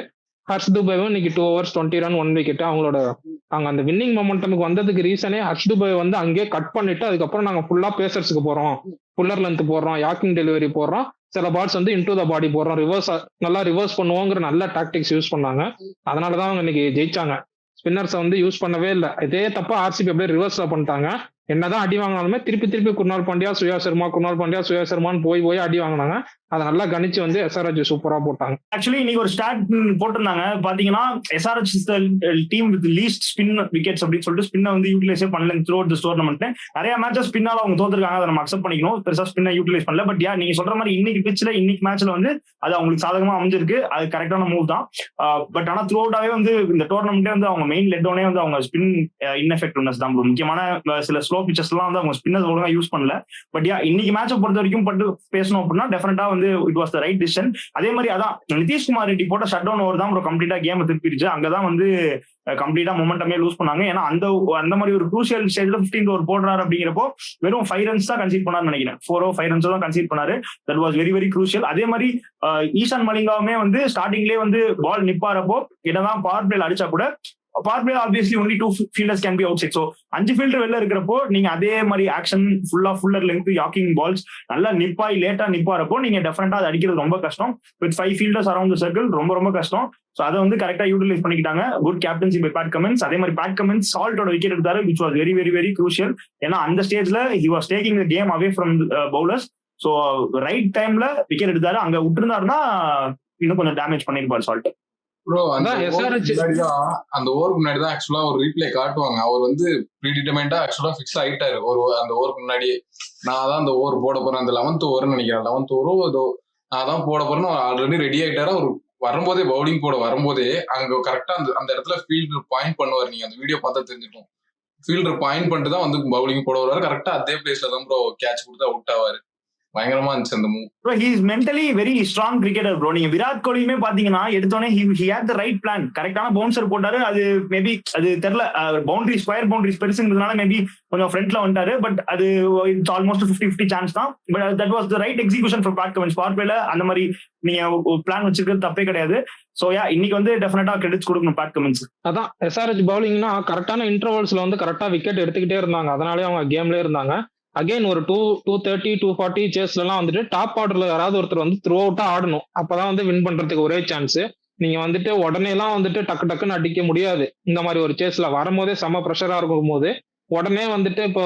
ஹர்ஷ் துபைவும் இன்னைக்கு 2 overs 20 run 1 wicket. அவங்களோட அங்க அந்த வின்னிங் மொமெண்டமுக்கு வந்ததுக்கு ரீசனே ஹர்ஷ் துபை வந்து அங்கேயே கட் பண்ணிட்டு அதுக்கப்புறம் நாங்க ஃபுல்லா பேசர்ஸ்க்கு போறோம், ஃபுல்லர் லென்த் போடுறோம், யாக்கிங் டெலிவரி போடுறோம், சில பால்ஸ் வந்து இன்டூ த பாடி போடுறோம், நல்லா ரிவர்ஸ் பண்ணுவோங்கிற நல்ல டாக்டிக்ஸ் யூஸ் பண்ணாங்க. அதனாலதான் அவங்க இன்னைக்கு ஜெயிச்சாங்க. ஸ்பின்னர்ஸை வந்து யூஸ் பண்ணவே இல்லை. இதே தப்பா ஆர்சிபி அப்படியே ரிவர்ஸ்ல பண்ணிட்டாங்க. என்னதான் அடி வாங்கினாலுமே திருப்பி குர்னால் பாண்டியா சுயா சர்மான்னு போய் அடி வாங்கினாங்க. அதை நல்லா கணிச்சு வந்து எஸ்ஆர்எச் சூப்பரா போட்டாங்க. ஆக்சுவலி இன்னைக்கு ஒரு ஸ்டாட் போட்டிருந்தாங்க பாத்தீங்கன்னா, SRH team with least spin wickets அப்படின்னு சொல்லிட்டு ஸ்பின்னை வந்து யூட்டிலைஸே பண்ணல த்ரூ அவுட் திஸ் டோர்னமெண்ட். நிறைய மேட்சஸ் ஸ்பின்னால அவங்க தோத்துருக்காங்க, அதை நம்ம அக்செப்ட் பண்ணிக்கணும். பெருசா ஸ்பின்னை யூட்டிலைஸ் பண்ணல. பட் நீங்க சொல்ற மாதிரி இன்னைக்கு பிச்சில் இன்னைக்கு மேட்ச்ல வந்து அது அவங்களுக்கு சாதகமா அமைஞ்சிருக்கு. அது கரெக்டான மூவ் தான். பட் ஆனா த்ரூ அவுட்டாவே வந்து இந்த டோர்னமெண்ட்டே வந்து அவங்க மெயின் லெட்டோனே வந்து அவங்க ஸ்பின் இன்எஃபெக்டிவ்னஸ் தான். முக்கியமான சில ஸ்லோ பிச்சஸ் எல்லாம் வந்து அவங்க ஸ்பின்னர்ஸ் ஒழுங்கா யூஸ் பண்ணல. பட் இன்னைக்கு மேட்சை பொறுத்த வரைக்கும் பட்டு பேசணும் அப்படின்னா டெஃபினட்டா வந்து it was the right decision. அதே மாதிரி அதான் நிதிஷ்குமார் ரெட்டி போட்ட ஷட் டவுன் ஓவர் தான் கம்ப்ளீட்டா கேம் திருப்பிடுச்சு. அங்கதான் வந்து கம்ப்ளீட்டா மொமெண்டமே லூஸ் பண்ணாங்க. ஏன்னா அந்த மாதிரி ஒரு க்ரூஷியல் ஸ்டேஜ்ல 15th over போடுறாரு அப்படிங்கிறப்போ வெறும் 5 runs தான் கன்சீட் பண்ணாரு நினைக்கிறேன். 4 or 5 runs தான் கன்சீட் பண்ணாரு. That was very very crucial. அதே மாதிரி ஈஷான் மலிங்காவுமே வந்து ஸ்டார்டிங்லேயே வந்து பால் நிப்பாரப்போ என்னதான் பவர் பிளேல அடிச்சா கூட power play obviously only 2 fielders can be out so 5 fielder வெளில இருக்கிறப்போ நீங்க அதே மாதிரி action fuller length yorking balls நல்லா லேட்டா நிப்பாரப்போ நீங்க டெஃபினட்டா அது அடிக்கிறது ரொம்ப கஷ்டம். With 5 fielders around the circle ரொம்ப கஷ்டம். ஸோ அதை வந்து கரெக்டா யூட்டிலைஸ் பண்ணிக்கிட்டாங்க. Good captaincy by Pat Cummins. அதே மாதிரி பேட் கமின்ஸ் சால்ட்டோட விக்கெட் எடுத்தாரு, which was very very very crucial. ஏன்னா அந்த ஸ்டேஜ்ல he was taking the game away from bowlers. So right டைம்ல விக்கெட் எடுத்தாரு. அங்க விட்டுருந்தாருன்னா இன்னும் கொஞ்சம் டேமேஜ் பண்ணிருப்பாரு சால்ட். ப்ரோ அந்த ஓவருக்கு முன்னாடிதான் ஆக்சுவலா ஒரு ரீப்ளே காட்டுவாங்க. அவர் வந்து ப்ரீடிட்டர்மெண்டா ஆக்சுவலா ஃபிக்ஸ் ஆயிட்டாரு அந்த ஓவருக்கு முன்னாடியே. நான் தான் அந்த ஓவர் போட போறேன், அந்த 11th over நினைக்கிறேன், 11th over நான் தான் போட போறேன்னு ஆல்ரெடி ரெடி ஆயிட்டாரு. அவர் வரும்போதே பவுலிங் போட வரும்போதே அங்க கரெக்டா அந்த இடத்துல ஃபீல்டர் பாயிண்ட் பண்ணுவார். நீங்க அந்த வீடியோ பார்த்தா தெரிஞ்சுக்கணும். ஃபீல்டர் பாயிண்ட் பண்ணிட்டு தான் வந்து பவுலிங் போட வருவாரு. கரெக்டா அதே பிளேஸ்ல தான் ப்ரோ கேட்ச் கொடுத்து அவுட் ஆவாரு. பயங்கரமா இருந்துச்சு அந்த move. Bro, he is mentally very strong cricketer bro. நீங்க விராட் கோலியுமே பாத்தீங்கன்னா எடுத்தோடனே he had the right plan. கரெக்டான பவுன்சர் போட்டாரு. அது மேபி அது தெரியல, பவுண்டரி ஸ்கொயர் பவுண்டரிஸ் பெருசுங்கிறதுனால மேபி கொஞ்சம் ஃப்ரண்ட்ல வந்துட்டாரு. பட் அது இட்ஸ் ஆல்மோஸ்ட் 50-50 சான்ஸ் தான். But that was the right execution for Pat Cummins. Power பிளேல அந்த மாதிரி நீங்க பிளான் வச்சிருக்கிறது தப்பே கிடையாது. சோ இன்னைக்கு வந்து டெஃபினட்டா கிரெடிட்ஸ் கொடுக்கணும் பேட் கமின்ஸ். அதான் எஸ்ஆர்எச் பவுலிங்னா கரெக்டான இன்டர்வல்ஸ்ல வந்து கரெக்டா விக்கெட் எடுத்துக்கிட்டே இருந்தாங்க. அதனாலே அவங்க கேம்லயே இருந்தாங்க. அகைன் ஒரு 230 240 சேஸ்லாம் வந்துட்டு டாப் ஆர்டர்ல யாராவது ஒருத்தர் வந்து த்ரூ அவுட்டா ஆடணும். அப்பதான் வந்து வின் பண்றதுக்கு ஒரே சான்ஸ். நீங்க வந்துட்டு உடனேலாம் வந்துட்டு டக்கு டக்குன்னு அடிக்க முடியாது. இந்த மாதிரி ஒரு சேஸ்ல வரும்போதே செம ப்ரெஷரா இருக்கும் போது உடனே வந்துட்டு இப்போ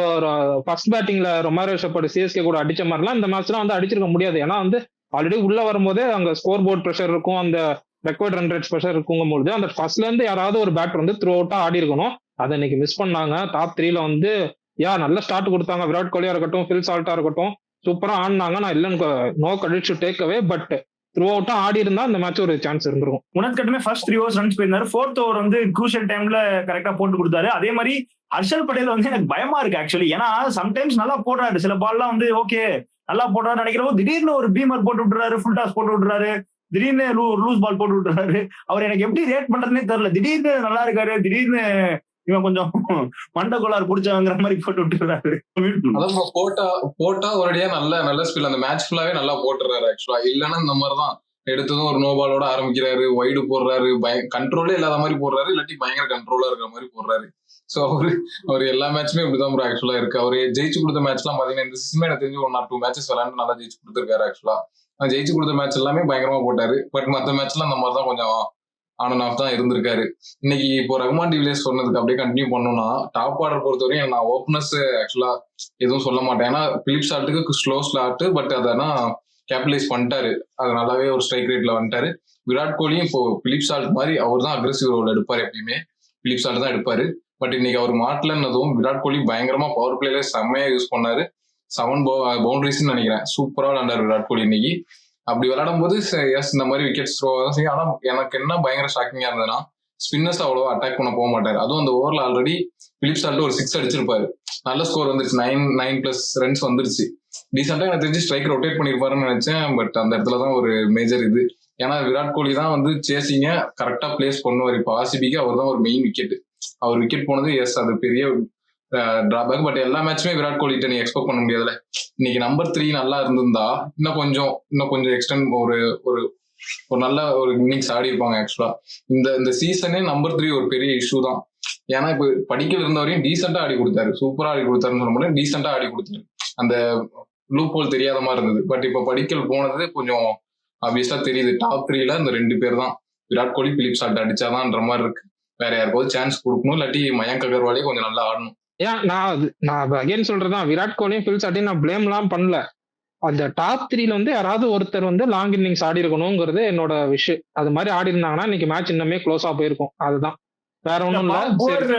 ஃபர்ஸ்ட் பேட்டிங்ல ரொமாரியோ ஷெப்பர்ட் சிஎஸ்கே கூட அடிச்ச மாதிரிலாம் இந்த மேட்ச்லாம் வந்து அடிச்சிருக்க முடியாது. ஏன்னா வந்து ஆல்ரெடி உள்ள வரும்போதே அங்க ஸ்கோர் போர்ட் ப்ரெஷர் இருக்கும், அந்த ரெக்கார்ட் ரன் ரேட்ஸ் ப்ரெஷர் இருக்குங்கும்போது அந்த ஃபர்ஸ்ட்ல இருந்து யாராவது ஒரு பேட்டர் வந்து த்ரூ அவுட்டா ஆடி இருக்கணும். அதை இன்னைக்கு மிஸ் பண்ணாங்க. டாப் 3ல வந்து நல்ல ஸ்டார்ட் கொடுத்தாங்க. விராட் கோலியா இருக்கட்டும், ஃபில் சால்ட்டா இருக்கட்டும், சூப்பரா ஆடினாங்க. நான் இல்லைன்னு no credit to take away, but த்ரூ அவுட்டா ஆடி இருந்தா இந்த மேட்ச் ஒரு சான்ஸ் இருந்திருக்கும். உனக்கட்டுமே ஃபர்ஸ்ட் 3 overs ரன்ஸ் போயிருந்தாரு. 4th over வந்து குரூஷியல் டைம்ல கரெக்டா போட்டு கொடுத்தாரு. அதே மாதிரி ஹர்ஷல் பட்டேல் வந்து எனக்கு பயமா இருக்கு ஆக்சுவலி. ஏன்னா சம்டைம்ஸ் நல்லா போடுறாரு, சில பால்லாம் வந்து ஓகே நல்லா போடுறாரு நினைக்கிறப்போ திடீர்னு ஒரு பீமர் போட்டு விட்டுறாரு, ஃபுல் டாஸ் போட்டு விட்டுறாரு, திடீர்னு லூஸ் பால் போட்டு விட்டுறாரு. அவர் எனக்கு எப்படி ரேட் பண்றதுனே தெரியல. திடீர்னு நல்லா இருக்காரு, திடீர்னு இவன் கொஞ்சம் மண்டை கோளாறு பிடிச்சவங்கிற மாதிரி போட்டு விட்டுறாரு. அதான் போட்டா ஒரேடியா நல்ல ஸ்பில் அந்த மேட்ச் ஃபுல்லாவே நல்லா போட்டுறாரு. ஆக்சுவலா இல்லைன்னா இந்த மாதிரிதான் எடுத்ததும் ஒரு நோபாலோட ஆரம்பிக்கிறாரு, வைடு போடுறாரு, கண்ட்ரோலே இல்லாத மாதிரி போடுறாரு, இல்லாட்டி பயங்கர கண்ட்ரோலா இருக்கிற மாதிரி போடுறாரு. சோ அவரு எல்லா மேட்சுமே இப்படிதான் ப்ரோ ஆக்சுவலா இருக்கு. அவரு ஜெயிச்சு கொடுத்த மேட்ச் எல்லாம் பாத்தீங்கன்னா இந்த சீசன் எனக்கு தெரிஞ்சு 1 or 2 மேட்சஸ் விளையாண்டு நல்லா ஜெயிச்சு கொடுத்துருக்காரு. ஆக்சுவலா ஜெயிச்சு கொடுத்த மேட்ச் எல்லாமே பயங்கரமா போட்டாரு. பட் மத்த மேட்ச்லாம் அந்த மாதிரிதான் கொஞ்சம் ஆன் அண்ட் ஆஃப் தான் இருந்திருக்காரு. இன்னைக்கு இப்போ ரகுமான் டிவிலியர்ஸ் சொன்னதுக்கு அப்படியே கண்டினியூ பண்ணோம்னா டாப் ஆர்டர் பொறுத்தவரையும் நான் ஓப்பனர்ஸ் ஆக்சுவலா எதுவும் சொல்ல மாட்டேன். ஏன்னா பிலிப் சால்ட்டுக்கு ஸ்லோ ஸ்லாட், பட் அதனா கேபிட்டலைஸ் பண்ணிட்டாரு. அது நல்லாவே ஒரு ஸ்ட்ரைக் ரேட்ல வந்துட்டாரு. விராட் கோலியும் இப்போ பிலிப் சால்ட் மாதிரி அவர் தான் அக்ரெசிவ் ரோல் எடுப்பாரு. எப்பயுமே பிலிப் சால்ட் தான் எடுப்பாரு. பட் இன்னைக்கு அவர் மாட்டலன்னதும் விராட் கோலி பயங்கரமா பவர் பிளேல செம்மையா யூஸ் பண்ணாரு. 7 பவுண்டரிஸ் நினைக்கிறேன். சூப்பரா விளையாண்டாரு விராட் கோலி இன்னைக்கு. அப்படி விளையாடும் போது எஸ் இந்த மாதிரி விக்கெட் த்ரோ தான் செய்யும். ஆனா எனக்கு என்ன பயங்கர ஷாக்கிங்கா இருந்ததுன்னா ஸ்பின்னர்ஸ் அவ்வளவா அட்டாக் பண்ண போக மாட்டாரு. அதுவும் அந்த ஓவர்ல ஆல்ரெடி பிலிப் சால்ட் ஒரு 6 அடிச்சிருப்பாரு. நல்ல ஸ்கோர் வந்துருச்சு, 9+ ரன்ஸ் வந்துருச்சு. டீசெண்டா எனக்கு தெரிஞ்சு ஸ்ட்ரைக் ரொட்டேட் பண்ணிருப்பாருன்னு நினைச்சேன். பட் அந்த இடத்துலதான் ஒரு மேஜர் இது. ஏன்னா விராட் கோலி தான் வந்து சேசிங்க கரெக்டா பிளேஸ் பண்ணுவார். இப்போ ஆர்சிபிக்கு அவர் தான் ஒரு மெயின் விக்கெட். அவர் விக்கெட் போனது எஸ் அது பெரிய டிராபேக். பட் எல்லா மேட்சுமே விராட் கோலிட்ட நீ எக்ஸ்பெக்ட் பண்ண முடியாதுல. இன்னைக்கு நம்பர் 3 நல்லா இருந்திருந்தா இன்னும் கொஞ்சம் எக்ஸ்டெண்ட் ஒரு நல்ல ஒரு இன்னிங்ஸ் ஆடி இருப்பாங்க. ஆக்சுவலா இந்த சீசனே நம்பர் 3 ஒரு பெரிய இஷ்யூ தான். ஏன்னா இப்ப படிக்கல இருந்தவரையும் டீசெண்டா ஆடி கொடுத்தாரு, சூப்பரா ஆடி கொடுத்தாருன்னு சொல்ல முடியும். டீசெண்டா ஆடி கொடுத்தாரு. அந்த லூப் ஹோல் தெரியாத மாதிரி இருந்தது. பட் இப்ப படிக்கல் போனது கொஞ்சம் ஆப்வியஸா தெரியுது. டாப் 3ல இந்த 2 பேர் தான், விராட் கோலி பிலிப் சால்ட் அடிச்சாதான்ற மாதிரி இருக்கு. வேற யாருக்காவது சான்ஸ் கொடுக்கணும், இல்லாட்டி மயங்க் அகர்வாலே கொஞ்சம் நல்லா ஆடணும். ஏன் நான் அகைன் சொல்றேன், விராட் கோலியும் பில் சால்ட்டையும் நான் பிளேம் எல்லாம் பண்ணல. அந்த டாப் 3ல வந்து யாராவது ஒருத்தர் வந்து லாங் இன்னிங்ஸ் ஆடி இருக்கணுங்கிறது என்னோட விஷயம். அது மாதிரி ஆடி இருந்தாங்கன்னா இன்னைக்கு மேட்ச் இன்னமே க்ளோஸா போயிருக்கும். அதுதான், வேற ஒண்ணும் இல்ல.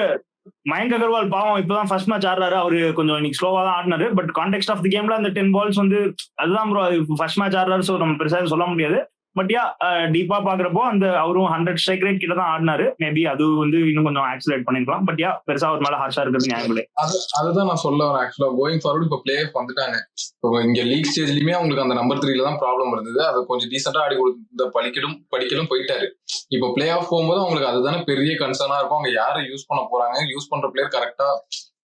மயங்க் அகர்வால் பாவம் இப்பதான் ஃபர்ஸ்ட் மேட்ச் ஆடுறாரு. அவரு கொஞ்சம் இன்னைக்கு ஸ்லோவா தான் ஆடினாரு. பட் கான்டெக்ட் ஆஃப் தி கேம்ல அந்த 10 balls வந்து அதுதான் ப்ரோ, ஃபர்ஸ்ட் மேட்ச் ஆடுறாரு. ஸோ நம்ம பெருசா சொல்ல முடியாது. பட் டீப்பா பாக்குறப்போ அந்த அவரும் 100 ஸ்ட்ரைக் ரேட் கிட்ட தான் ஆடினாரு. மேபி அது வந்து இன்னும் கொஞ்சம் ஆக்சிலேட் பண்ணிருக்கலாம். பட் பெருசா ஒரு மேல ஹார்ஷா இருக்கிறது நியாயம் இல்லை. அதுதான் நான் சொல்ல வரேன். ஆக்சுவலா கோயிங் ஃபார்வர்ட் இப்போ பிளே ஆஃப் வந்துட்டாங்க. இப்போ இங்க லீக் ஸ்டேஜ்லயுமே அவங்களுக்கு அந்த நம்பர் 3ல தான் ப்ராப்ளம் இருந்தது. அது கொஞ்சம் டீசெண்டா ஆடி கொடுத்த படிக்கலும் போயிட்டாரு. இப்போ பிளே ஆஃப் போகும்போது அவங்களுக்கு அதுதானே பெரிய கன்சர்னா இருக்கும். அவங்க யாரை யூஸ் பண்ண போறாங்க, யூஸ் பண்ற பிளேயர் கரெக்டா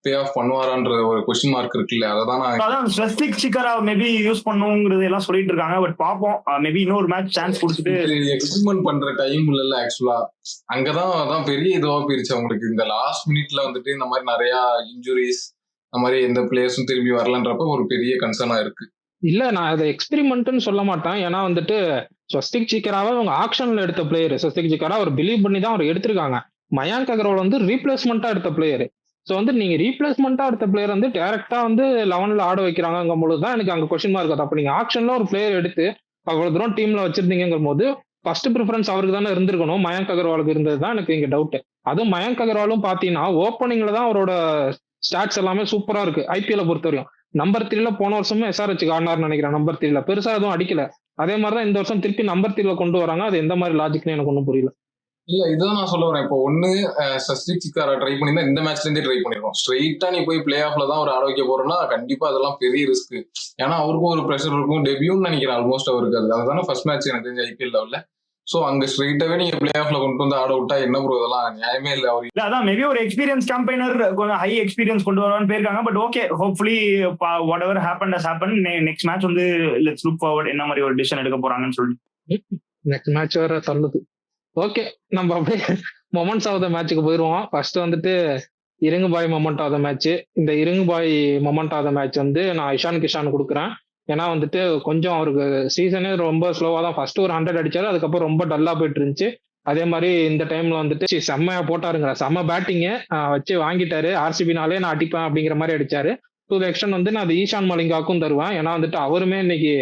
பே ஆஃப் பண்ணுவாரான்ற ஒரு क्वेश्चन மார்க் இருக்குல்ல. அதான் ஸ்வஸ்திக் சிக்கரா மேபி யூஸ் பண்ணுங்கிறது எல்லாம் சொல்லிட்டு இருக்காங்க. பட் பாப்போம், மேபி இன்னொரு மேட்ச் சான்ஸ் கொடுத்துட்டு எக்ஸ்பெரிமெண்ட் பண்ற டைம் இல்ல. ஆக்சுவலா அங்கதான் பெரிய இதுவா போயிருச்சு அவங்களுக்கு. இந்த லாஸ்ட் மினிட்ல வந்துட்டு இந்த மாதிரி நிறைய இன்ஜுரிஸ், அந்த மாதிரி எந்த பிளேயர்ஸும் திரும்பி வரலன்றப்ப ஒரு பெரிய கன்சர்னா இருக்கு. இல்ல, நான் அதை எக்ஸ்பெரிமெண்ட்னு சொல்ல மாட்டேன். ஏன்னா வந்துட்டு ஸ்வஸ்திக் சிக்கராவை அவங்க ஆக்ஷன்ல எடுத்த பிளேயர். ஸ்வஸ்திக் சிக்கரா அவர் பிலீவ் பண்ணி தான் அவர் எடுத்திருக்காங்க. மயாங்க் அகர்வால் வந்து ரீப்ளேஸ்மெண்டா எடுத்த பிளேயர். ஸோ வந்து நீங்க ரீப்ளேஸ்மெண்டா எடுத்த பிளேயர் வந்து டைரக்டா வந்து 11ல ஆட வைக்கிறாங்கும் போது தான் எனக்கு அங்க கொஸ்டின் மார்க். அப்ப நீங்க ஆக்ஷன்ல ஒரு பிளேயர் எடுத்து அவ்வளவு தூரம் டீம்ல வச்சிருந்தீங்கும் போது ஃபர்ஸ்ட் ப்ரிஃபரன்ஸ் அவருக்கு தானே இருந்திருக்கணும். மயாங்க் அகர்வாலுக்கு இருந்தது தான் எனக்கு இங்க டவுட். அதுவும் மயாங்க் அகர்வாலும் பாத்தீங்கன்னா ஓப்பனிங்ல தான் அவரோட ஸ்டாட்ஸ் எல்லாமே சூப்பரா இருக்கு. ஐபிஎல் பொறுத்தவரையும் நம்பர் 3ல போன வருஷமும் எஸ்ஆர்ஹெச் ஆடினார்னு நினைக்கிறேன். நம்பர் 3ல பெருசா எதுவும் அடிக்கல. அதே மாதிரிதான் இந்த வருஷம் திருப்பி நம்பர் 3ல கொண்டு வராங்க. அது எந்த மாதிரி லாஜிக்னு எனக்கு ஒன்றும் புரியல. இல்ல இதுதான் நான் சொல்ல வரேன். இப்போ ஒண்ணு ஸ்வஸ்திக் சிக்காரா ட்ரை பண்ணிருந்தா இந்த மேட்ச்ல இருந்தே ட்ரை பண்ணிருக்கோம். ஸ்ட்ரெயிட்டா நீ போய் பிளே ஆஃப்ல தான் ஒரு ஆட வைக்க போறோம்னா கண்டிப்பா அதெல்லாம் பெரிய ரிஸ்க். ஏன்னா அவருக்கும் ஒரு ப்ரெஷர் இருக்கும். டெபியூன்னு நினைக்கிறேன் ஆல்மோஸ்ட் அவருக்கு. அதுதானே ஃபர்ஸ்ட் மேட்ச் எனக்கு தெரிஞ்ச ஐபிஎல் லெவல்ல. சோ அங்க ஸ்ட்ரெயிட்டாவே நீங்க பிளே ஆஃப்ல கொண்டு வந்து ஆட விட்டா என்ன ப்ரோ, இதெல்லாம் நியாயமே இல்ல. அவர் இல்ல அதான் மேபி ஒரு எக்ஸ்பீரியன்ஸ் கேம்பெயினர் கொஞ்சம் ஹை எக்ஸ்பீரியன்ஸ் கொண்டு வருவான்னு போயிருக்காங்க. But okay, hopefully what ever happen has happen. Next match வந்து லெட்ஸ் லுக் ஃபார்வர்ட் என்ன மாதிரி ஒரு டிசிஷன் எடுக்க போறாங்கன்னு சொல்லி. நெக்ஸ்ட் மேட்ச் வேற தள்ளுது. ஓகே, நம்ம அப்படியே மொமெண்ட்ஸ் ஆஃப் த மேட்சுக்கு போயிருவோம். ஃபர்ஸ்ட் வந்துட்டு இருங்குபாய் மொமெண்ட் ஆஃப் த மேட்ச். இந்த இருங்குபாய் மொமெண்ட் ஆஃப் த மேட்ச் வந்து நான் இஷான் கிஷான் கொடுக்குறேன். ஏன்னா வந்துட்டு கொஞ்சம் அவருக்கு சீசனே ரொம்ப ஸ்லோவா தான் ஃபர்ஸ்ட் ஒரு 100 அடிச்சாரு, அதுக்கப்புறம் ரொம்ப டல்லா போயிட்டு இருந்துச்சு. அதே மாதிரி இந்த டைம்ல வந்துட்டு செம்மையா போட்டாருங்கிற செம்ம பேட்டிங்கு வச்சு வாங்கிட்டாரு. ஆர்சிபினாலே நான் அடிப்பேன் அப்படிங்கிற மாதிரி அடிச்சாரு. டு த எக்ஸ்டென்ட் வந்து நான் அது ஈஷான் மலிங்காவுக்கும் தருவேன். ஏன்னா வந்துட்டு அவருமே இன்னைக்கு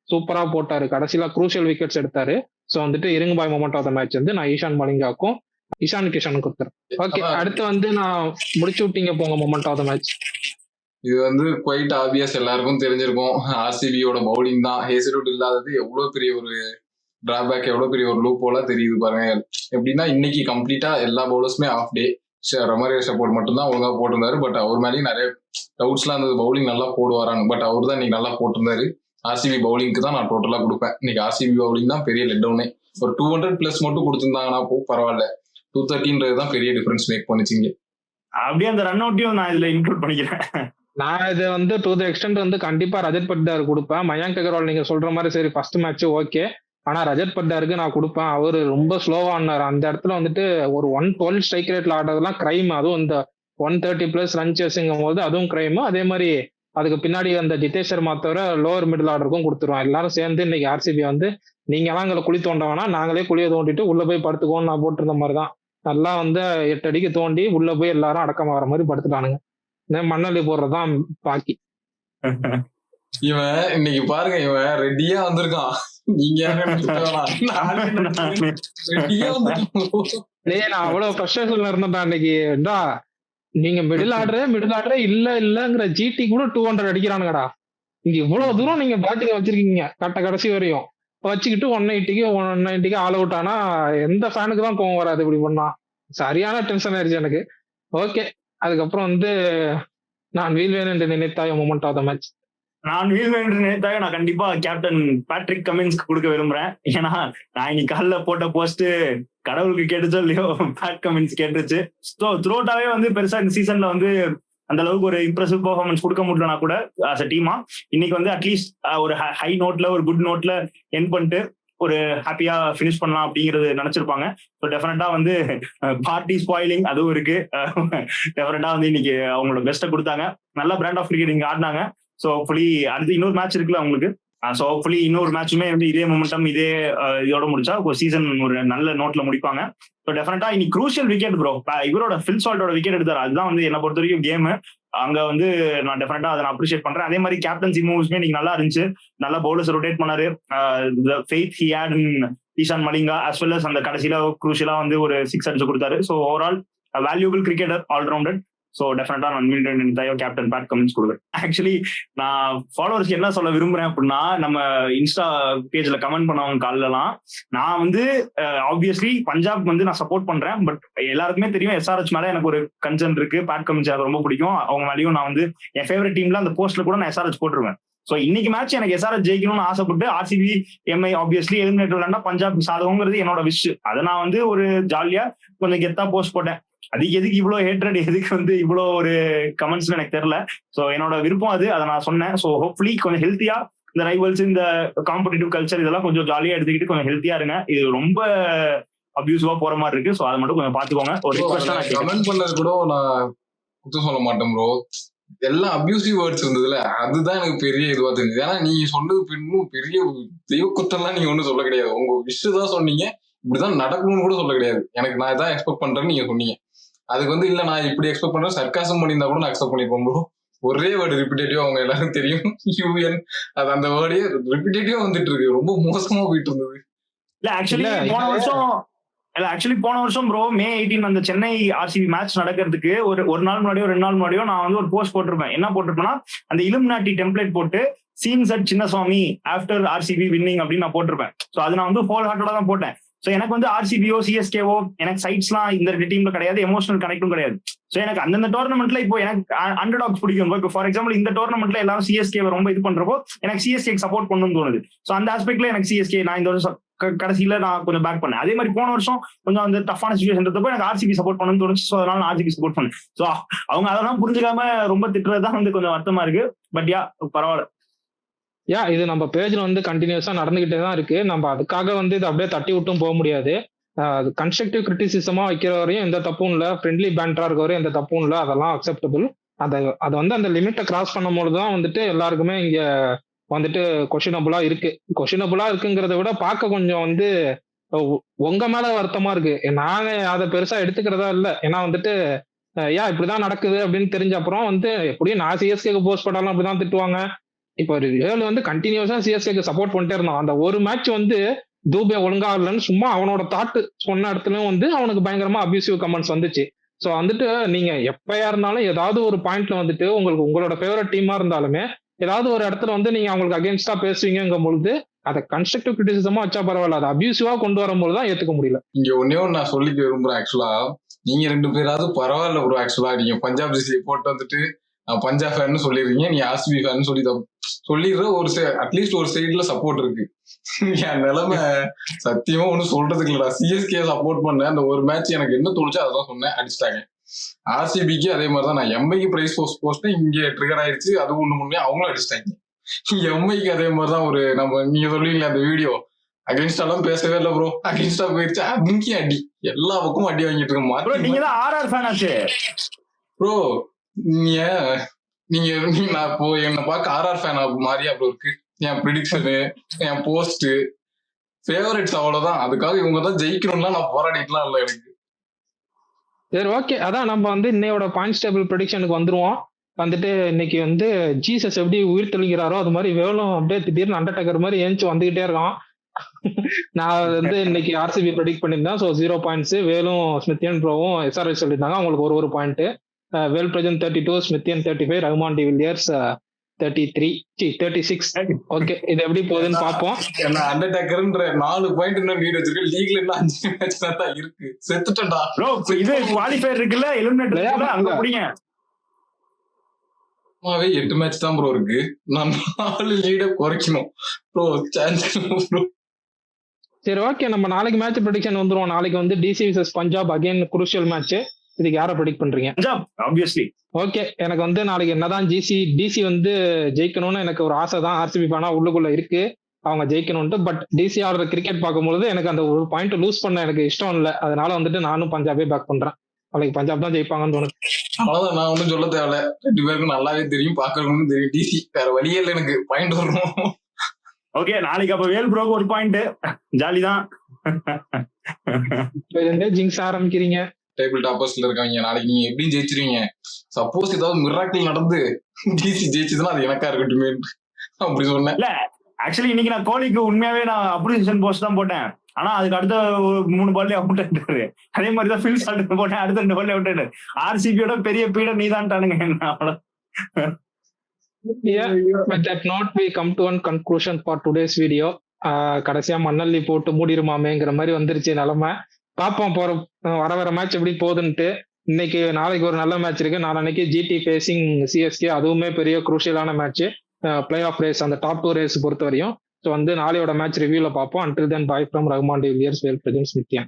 சூப்பரா போட்டாரு, கடைசியில குரூஷியல் விக்கெட்ஸ் எடுத்தாரு. ஸோ வந்துட்டு இருங்குபாய் மொமெண்ட் ஆஃப் த மேட்ச் வந்து நான் ஈஷான் மலிங்காவுக்கும் இஷான் கிஷானுக்கு கொடுத்துறேன். ஓகே, அடுத்து வந்து நான் முடிச்சு விட்டீங்க போங்க மொமெண்ட் ஆஃப் த மேட்ச். இது வந்து குவைட் ஆபியஸ், எல்லாருக்கும் தெரிஞ்சிருக்கும். ஆர்சிபியோட பவுலிங் தான். ஹேசல்வுட் இல்லாதது எவ்வளவு பெரிய ஒரு டிராபேக், எவ்வளவு பெரிய ஒரு லூப் போல தெரியுது பாருங்க. எப்படின்னா இன்னைக்கு கம்ப்ளீட்டா எல்லா பவுலர்ஸுமே ஆஃப் டே. ரமரே சப்போர்ட் மட்டும்தான் ஒழுங்கா போட்டிருந்தாரு. பட் அவர் மேலேயும் நிறைய டவுட்ஸ்லாம் இருந்தது, பவுலிங் நல்லா போடுவாரான்னு. பட் அவர் தான் இன்னைக்கு நல்லா போட்டிருந்தாரு. ஆர்சிபி பவுலிங்க்கு தான் நான் டோட்டலா கொடுப்பேன். இன்னைக்கு ஆர்சிபி பவுலிங் தான் பெரிய லெட் டவுனே. ஒரு 200+ மட்டும் கொடுத்துருந்தாங்கன்னா பரவாயில்ல, 230 தான் பெரிய டிஃபரன்ஸ் மேக் பண்ணிச்சிங்க. அப்படியே அந்த ரன் அவுட்டையும் நான் இதுல இன்க்ளூட் பண்ணிக்கிறேன். நான் இது வந்து டு த எக்ஸ்டென்ட் வந்து கண்டிப்பா ரஜத் பட்டிதார் கொடுப்பேன். மயாங்க் அகர்வால் நீங்க சொல்ற மாதிரி சரி ஃபர்ஸ்ட் மேட்ச் ஓகே, ஆனா ரஜத் பட்டிதாருக்கு நான் கொடுப்பேன். அவரு ரொம்ப ஸ்லோவா ஆனார் அந்த இடத்துல. வந்துட்டு ஒரு 112 ஸ்ட்ரைக் ரேட்ல ஆடுறதுலாம் கிரைம். அதுவும் இந்த 130+ ரன் சேஸுங்கும் போது அதுவும் கிரைம். அதே மாதிரி அதுக்கு பின்னாடி அந்த ஜிதேஷ் சர்மா தவிர லோவர் மிடில் ஆர்டருக்கும் கொடுத்துருவோம். எல்லாரும் சேர்ந்து இன்னைக்கு ஆர்சிபி வந்து நீங்க எல்லாம் எங்களை குழி தோண்ட வேணா, நாங்களே குழியை தோண்டிட்டு உள்ள போய் படுத்துக்கோன்னு நான் போட்டிருந்த மாதிரி தான். நல்லா வந்து 8 அடிக்கு தோண்டி உள்ள போய் எல்லாரும் அடக்கமாகற மாதிரி படுத்துட்டானுங்க. மண்ணள்ளி போடுறதுதான் பாக்கி. இவன் இன்னைக்கு பாருங்க, இவன் ரெடியா வந்திருக்கான். நீங்க நான் அவ்வளவு ஃப்ரஸ்ட்ரேஷன்ல இருந்தேன்டா இன்னைக்கு. நீங்க மிடில் ஆர்டரே இல்லங்கிற ஜிடி கூட 200 அடிக்கிறானுங்கடா. இங்க இவ்வளவு தூரம் நீங்க பேட்டிங் வச்சிருக்கீங்க கடைசி வரையும் வச்சுக்கிட்டு 190க்கு ஆல் அவுட் ஆனா எந்த ஃபேனுக்கு தான் கோவம் வராது இப்படி பண்ணா? சரியான டென்ஷன் ஆயிடுச்சு எனக்கு. ஓகே, அதுக்கப்புறம் வந்து நான் வீழ்வேன் என்று நினைத்தாய் மொமெண்ட் ஆஃப் த மேட்ச். நான் வீழ்வேன் என்று நினைத்தாய் நான் கண்டிப்பா கேப்டன் பேட்ரிக் கமின்ஸ்க்கு கொடுக்க விரும்புறேன். ஏன்னா நான் இன்னைக்கு காலைல போட்ட போஸ்ட் கடவுளுக்கு கேட்டுச்சோ இல்லையோ, பேட் கமின்ஸ் கேட்டுச்சு. த்ரூ அவுட்டாவே வந்து பெருசா இந்த சீசன்ல வந்து அந்த அளவுக்கு ஒரு இம்ப்ரெசிவ் பெர்ஃபார்மன்ஸ் கொடுக்க முடியலனா கூட ஆஸ் அ டீமா இன்னைக்கு வந்து அட்லீஸ்ட் ஒரு ஹை நோட்ல, ஒரு குட் நோட்ல என் பண்ணிட்டு ஒரு ஹாப்பியா ஃபினிஷ் பண்ணலாம் அப்படிங்கிறது நினைச்சிருப்பாங்க. ஸோ டெஃபினட்டா வந்து பார்ட்டி ஸ்பாயிலிங் அதுவும் இருக்கு. டெஃபினட்டா வந்து இன்னைக்கு அவங்களோட பெஸ்ட்டை கொடுத்தாங்க. நல்ல பிராண்ட் ஆஃப் கிரிக்கெட் இங்க ஆடினாங்க. ஸோ ஹோப்ஃபுல்லி அடுத்து இன்னொரு மேட்ச் இருக்குல்ல அவங்களுக்கு. ஸோ ஹோப்ஃபுல்லி இன்னொரு மேட்சுமே வந்து இதே மொமெண்டம் இதே இதோட முடிச்சா ஒரு சீசன் ஒரு நல்ல நோட்ல முடிப்பாங்க. ஸோ டெஃபினட்டா இன்னைக்கு க்ரூஷியல் விக்கெட் ப்ரோ, இவரோட ஃபில் சால்ட்டோட விக்கெட் எடுத்தாரு. அதுதான் வந்து என்னை பொறுத்த வரைக்கும் கேம். அங்க வந்து நான் டெஃபினட்டா அதை நான் அப்ரிஷியேட் பண்றேன். அதே மாதிரி கேப்டன்சி மூவ்ஸ்மே இன்னைக்கு நல்லா இருந்துச்சு. நல்லா பவுலர்ஸ் ரொட்டேட் பண்ணாரு. Faith he had in Eshan Malinga as well as அந்த கடைசியில குரூஷியலா வந்து ஒரு 6 அடிச்சு கொடுத்தாரு. So overall valuable cricketer, all rounded. So definitely நான் கேப்டன் பேட் கமின்ஸ் கொடுக்குறேன். ஆக்சுவலி நான் ஃபாலோவர்ஸ்க்கு என்ன சொல்ல விரும்புறேன் அப்படின்னா, நம்ம இன்ஸ்டா பேஜ்ல கமெண்ட் பண்ணவங்க காலெல்லாம் நான் வந்து ஆப்வியஸ்லி பஞ்சாப் வந்து நான் சப்போர்ட் பண்றேன். பட் எல்லாருக்குமே தெரியும் எஸ்ஆர்ஹெச் மேல எனக்கு ஒரு கன்சர்ன் இருக்கு. பேட் கமின்ஸ் எனக்கு ரொம்ப பிடிக்கும். அவங்க மேலேயும் நான் வந்து என் ஃபேவரட் டீம்ல அந்த போஸ்ட்ல கூட நான் எஸ்ஆர்ஹெச் போட்டுருவேன். ஸோ இன்னைக்கு மேட்ச் எனக்கு எஸ்ஆர்ஹெச் ஜெயிக்கணும்னு ஆசைப்பட்டு ஆர்சிபி எம்ஐ ஆப்வியஸ்லி எலிமினேட் விளையாண்டா பஞ்சாப் சாதகங்கிறது என்னோட விஷ். அதை நான் வந்து ஒரு ஜாலியா கொஞ்சம் கெத்தா போஸ்ட் போட்டேன். அதுக்கு எதுக்கு இவ்வளவு ஹேட்ரட், எதுக்கு வந்து இவ்வளோ ஒரு கமெண்ட்ஸ் எனக்கு தெரியல. ஸோ என்னோட விருப்பம் அது, அதை நான் சொன்னேன். ஸோ ஹோப்ஃபுல்லி கொஞ்சம் ஹெல்த்தியா இந்த ரைவல்ஸ், இந்த காம்படிட்டிவ் கல்ச்சர் இதெல்லாம் கொஞ்சம் ஜாலியா எடுத்துக்கிட்டு கொஞ்சம் ஹெல்த்தியா இருங்க. இது ரொம்ப அபியூசிவா போற மாதிரி இருக்கு. ஸோ அதை மட்டும் கொஞ்சம் பாத்துக்கோங்க. ஒரு ரிக்வெஸ்ட் கமெண்ட் பண்ணது கூட நான் குத்தம் சொல்ல மாட்டேன் ப்ரோ. எல்லாம் அபியூசிவ் வேர்ட்ஸ் இருந்ததுல, அதுதான் எனக்கு பெரிய இதுவா தெரிஞ்சது. ஏன்னா நீங்க சொன்னது இன்னும் பெரிய தெய்வ குத்தம்லாம் நீங்க ஒன்றும் சொல்ல கிடையாது. உங்க விஷ் தான் சொன்னீங்க, இப்படிதான் நடக்கணும்னு கூட சொல்ல கிடையாது. எனக்கு நான் இதான் எக்ஸ்பெக்ட் பண்றேன்னு நீங்க சொன்னீங்க. அதுக்கு வந்து இல்ல நான் இப்படி எக்ஸ்பெக்ட் பண்றேன், சர்க்காசம் பண்ணியிருந்தா கூட நான் அக்செப்ட் பண்ணிருப்போம் ப்ரோ. ஒரே வேர்டு ரிப்பீட்டேட்டிவா அவங்க எல்லாரும் தெரியும், யூஎன். அது அந்த வேர்டே ரிப்பீட்டேட்டிவா வந்துட்டு இருக்கு. ரொம்ப மோசமா போயிட்டு இருந்தது. இல்ல ஆக்சுவலி போன வருஷம் ப்ரோ May 18 அந்த சென்னை ஆர்சிபி மேட்ச் நடக்கிறதுக்கு ஒரு நாள் முன்னாடியோ 2 நாள் முன்னாடியோ நான் வந்து ஒரு போஸ்ட் போட்டிருப்பேன். என்ன போட்டிருப்பேன்னா, அந்த இலுமினாட்டி டெம்ப்ளேட் போட்டு scenes at Chinnaswamy after RCB winning அப்படின்னு நான் போட்டிருப்பேன். ஸோ அது நான் வந்து ஹோல் ஹார்ட்டோட தான் போட்டேன். ஸோ எனக்கு வந்து ஆர்சிபியோ சிஎஸ்கேவோ எனக்கு சைட்ஸ்லாம் இந்த டீம்ல கிடையாது, எமோஷனல் கனெக்டும் கிடையாது. ஸோ எனக்கு அந்தந்த டோர்னமெண்ட்ல இப்போ எனக்கு அண்டர்டாக்ஸ் பிடிக்கும். இப்போ ஃபார் எக்ஸாம்பிள் இந்த டோர்னமெண்ட்ல எல்லாரும் சிஎஸ்கே ரொம்ப இது பண்றப்போ எனக்கு சிஎஸ்கே சப்போர்ட் பண்ணணும்னு தோணுது. ஸோ அந்த ஆஸ்பெக்ட்ல எனக்கு சிஎஸ்கே நான் இந்த வருஷம் கடைசியில நான் கொஞ்சம் பேக் பண்ணேன். அதே மாதிரி போன வருஷம் கொஞ்சம் அந்த டஃப்பான சிச்சுவேஷன் இருந்தப்போ எனக்கு ஆர்சிபி சப்போர்ட் பண்ணணும்னு தோணுச்சு. ஸோ அதனால நான் ஆர்சிபி சப்போர்ட் பண்ணேன். ஸோ அவங்க அதெல்லாம் புரிஞ்சுக்காம ரொம்ப திட்டுறதுதான் வந்து கொஞ்சம் வருத்தமா இருக்கு. பட் பரவாயில்ல. இது நம்ம பேஜ்ல வந்து கண்டினியூஸா நடந்துகிட்டே தான் இருக்கு. நம்ம அதுக்காக வந்து இது அப்படியே தட்டி விட்டும் போக முடியாது. கன்ஸ்ட்ரக்டிவ் கிரிட்டிசிசமா வைக்கிற வரையும் எந்த தப்பும் இல்லை, ஃப்ரெண்ட்லி பேண்டரா இருக்க வரையும் எந்த தப்பும் இல்லை, அதெல்லாம் அக்செப்டபிள். அது வந்து அந்த லிமிட்டை கிராஸ் பண்ணும்போது தான் வந்துட்டு எல்லாருக்குமே இங்க வந்துட்டு கொஷினபிளா இருக்குங்கிறத விட பார்க்க கொஞ்சம் வந்து உங்க மேல வருத்தமா இருக்கு. நாங்க அதை பெருசா எடுத்துக்கிறதா இல்லை. ஏன்னா வந்துட்டு ஏன் இப்படிதான் நடக்குது அப்படின்னு தெரிஞ்ச அப்புறம் வந்து எப்படியும் நான் சிஎஸ்கேக்கு போஸ்ட் பண்ணாலும் அப்படிதான் திட்டுவாங்க. இப்போ ஒரு ஏழு வந்து கண்டினியூஸா சிஎஸ்கேக்கு சப்போர்ட் பண்ணிட்டே இருந்தான். அந்த ஒரு மேட்ச் வந்து தூபே ஒழுங்கா இல்லைன்னு சும்மா அவனோட தாட்டு சொன்ன இடத்துலயும் வந்து அவனுக்கு பயங்கரமா அபியூசிவ் கமெண்ட்ஸ் வந்துச்சு. ஸோ வந்துட்டு நீங்க எப்பயா இருந்தாலும் ஏதாவது ஒரு பாயிண்ட்ல வந்துட்டு உங்களுக்கு உங்களோட ஃபேவரட் டீமா இருந்தாலுமே ஏதாவது ஒரு இடத்துல வந்து நீங்க அவங்களுக்கு அகேன்ஸ்டா பேசுவீங்கும் பொழுது அதை கன்ஸ்ட்ரக்டிவ் கிரிட்டிசிசமா வச்சா பரவாயில்ல, அதை அபியூசிவா கொண்டு வரும்போது தான் ஏத்துக்க முடியல. இங்க ஒன்னே ஒன்று நான் சொல்லிக்க விரும்புறேன். ஆக்சுவலா நீங்க 2 பேராவது பரவாயில்ல ப்ரோ. ஆக்சுவலா நீங்க பஞ்சாப் ஜெர்சி போட்டு வந்துட்டு பஞ்சாப் ஃபேன் சொல்லிடுறீங்க, நீ ஆர்சிபி ஃபேன் சொல்லிடுற ஒரு அட்லீஸ்ட் ஒரு சைட்ல சப்போர்ட் இருக்கு. என் நிலைமை சத்தியமா ஒன்னும் சொல்றதுக்கு இல்லடா. சிஎஸ்கே சப்போர்ட் பண்ண அந்த ஒரு மேட்ச் எனக்கு என்ன தோணுச்சோ அதான் சொன்னேன், அடிச்சிட்டாங்க. ஆர்சிபிக்கு அதே மாதிரிதான். நான் எம்ஐக்கு பிரைஸ் போஸ்ட் இங்க ட்ரிகர் ஆயிடுச்சு, அது ஒண்ணு முன்னே அவங்களும் அடிச்சிட்டாங்க. எம்ஐக்கு அதே மாதிரிதான். ஒரு நம்ம நீங்க சொல்லுவீங்களே அந்த வீடியோ, அகைன்ஸ்டாலும் பேசவே இல்லை ப்ரோ, அகைன்ஸ்டா போயிருச்சு, அதுக்கே அடி, எல்லா பக்கமும் அடி வாங்கிட்டு இருக்க ப்ரோ. நீங்க நான் இப்போ என்ன பார்க்க ஆர்ஆர் ஃபேன் மாதிரியா ப்ரோ இருக்கு. என் ப்ரிடிக்ஷனு, என் போஸ்ட், ஃபேவரட்ஸ் அவ்வளவுதான். அதுக்காக இவங்க தான் ஜெயிக்கணும்லாம் நான் போராடிட்டுலாம் இல்லை எனக்கு. சரி, ஓகே. அதான் நம்ம வந்து இன்னையோட பாயிண்ட்ஸ் டேபிள் ப்ரெடிக்ஷனுக்கு வந்துருவோம். வந்துட்டு இன்னைக்கு வந்து ஜீசஸ் எப்படி உயிர் தெளிக்கிறாரோ அது மாதிரி வேலும் அப்படியே திடீர்னு அண்டர்டேக்கர் மாதிரி ஏஞ்சி வந்துகிட்டே இருக்கான். நான் வந்து இன்னைக்கு ஆர்சிபி ப்ரெடிக்ட் பண்ணியிருந்தேன். So 0 points. வேலும் ஸ்மித்யன் ப்ரோவும் எஸ்ஆர்எஸ் சொல்லியிருந்தாங்க, அவங்களுக்கு ஒரு பாயிண்ட். வேல் பிரஜன் 32, ஸ்மித்யன் 35, ரகுமான் டிவிலியர்ஸ் 36. ஓகே, இது எப்படி போகுதுன்னு பார்ப்போம். அண்டர்டேக்கர்ன்ற 4 பாயிண்ட் இன்னும் லீட் வச்சிருக்கு. லீக்ல இன்னும் 5 மேட்ச் தான் இருக்கு. செத்துட்டா ப்ரோ. இது குவாலிஃபயர் இருக்குல்ல, எலிமினேட்டர் அங்க புடிங்க. 8 மேட்ச் தான் ப்ரோ இருக்கு. நான் 4 லீட குறைக்கணும் ப்ரோ, சான்ஸ் ப்ரோ. சரி, ஓகே. நம்ம நாளைக்கு மேட்ச் ப்ரெடிக்ஷன் வந்துருவோம். நாளைக்கு வந்து DC versus Punjab again crucial match. இதுக்கு யாரை ப்ரெடிக்ட் பண்றீங்க? பஞ்சாப் ஆப்வியஸ்லி. ஓகே, எனக்கு வந்து நாளைக்கு என்னதான் டிசி வந்து ஜெயிக்கணும்னு எனக்கு ஒரு ஆசை தான். ஆர்சிபி பானா உள்ளுக்குள்ள இருக்கு அவங்க ஜெயிக்கணும்ட்டு. பட் டிசி ஆடுற கிரிக்கெட் பார்க்கும்போது எனக்கு அந்த ஒரு பாயிண்ட் லூஸ் பண்ண எனக்கு இஷ்டம் இல்லை. அதனால வந்துட்டு நானும் பஞ்சாபே பேக் பண்றேன். நாளைக்கு பஞ்சாப் தான் ஜெயிப்பாங்கன்னு தோணுது. அவ்வளவுதான், நான் ஒன்றும் சொல்ல தேவையில்ல. 2 பேருக்கும் நல்லாவே தெரியும், பாக்குறவங்களுக்கும் தெரியும். டிசி வேற வழியே இல்லை, எனக்கு பாயிண்ட் வரணும். ஓகே, நாளைக்கு அப்ப வேல் ப்ரோக்கு ஒரு பாயிண்ட். ஜாலி தான். ஜிங்ஸ் ஆரம்பிக்கிறீங்க. டேபிள் டாப்பர்ஸ்ல இருக்காங்க. நாளைக்கு நீங்க எப்படியும் ஜெயிச்சிருவீங்க. சப்போஸ் ஏதாவது மிராக்கிள் நடந்து டிசி ஜெயிச்சதுன்னா அது எனக்கா இருக்கட்டுமே அப்படி சொன்னேன். இல்ல, ஆக்சுவலி இன்னைக்கு நான் கோலிக்கு உண்மையாவே நான் அப்ரிசியேஷன் போஸ்ட் தான் போட்டேன். ஆனா அதுக்கு அடுத்த 3 பால்ல அவுட் ஆயிட்டாரு. அதே மாதிரிதான் ஃபில் சால்ட் போட்டேன், அடுத்த 2 பால்ல அவுட் ஆயிட்டாரு. ஆர்சிபியோட பெரிய பீட நீதான்ட்டானுங்க. With that note, we come to one conclusion for today's video. கடைசியா மண்ணல்லி போட்டு மூடிருமாமேங்கிற மாதிரி வந்துருச்சு நிலைமை. பார்ப்போம் வர மேட்ச் எப்படி போகுதுன்ட்டு. நாளைக்கு ஒரு நல்ல மேட்ச் இருக்கு. நாளைக்கு ஜிடி ஃபேசிங் சிஎஸ்கே, அதுவுமே பெரிய குரூஷியலான மேட்ச். பிளே ஆஃப் ரேஸ், அந்த டாப் 2 ரேஸ் பொறுத்த வரையும். ஸோ வந்து நாளையோட மேட்ச் ரிவ்யூல பார்ப்போம். Until then, bye from Rahman de Villiers, Vel Prajan, ஸ்மித்யன்.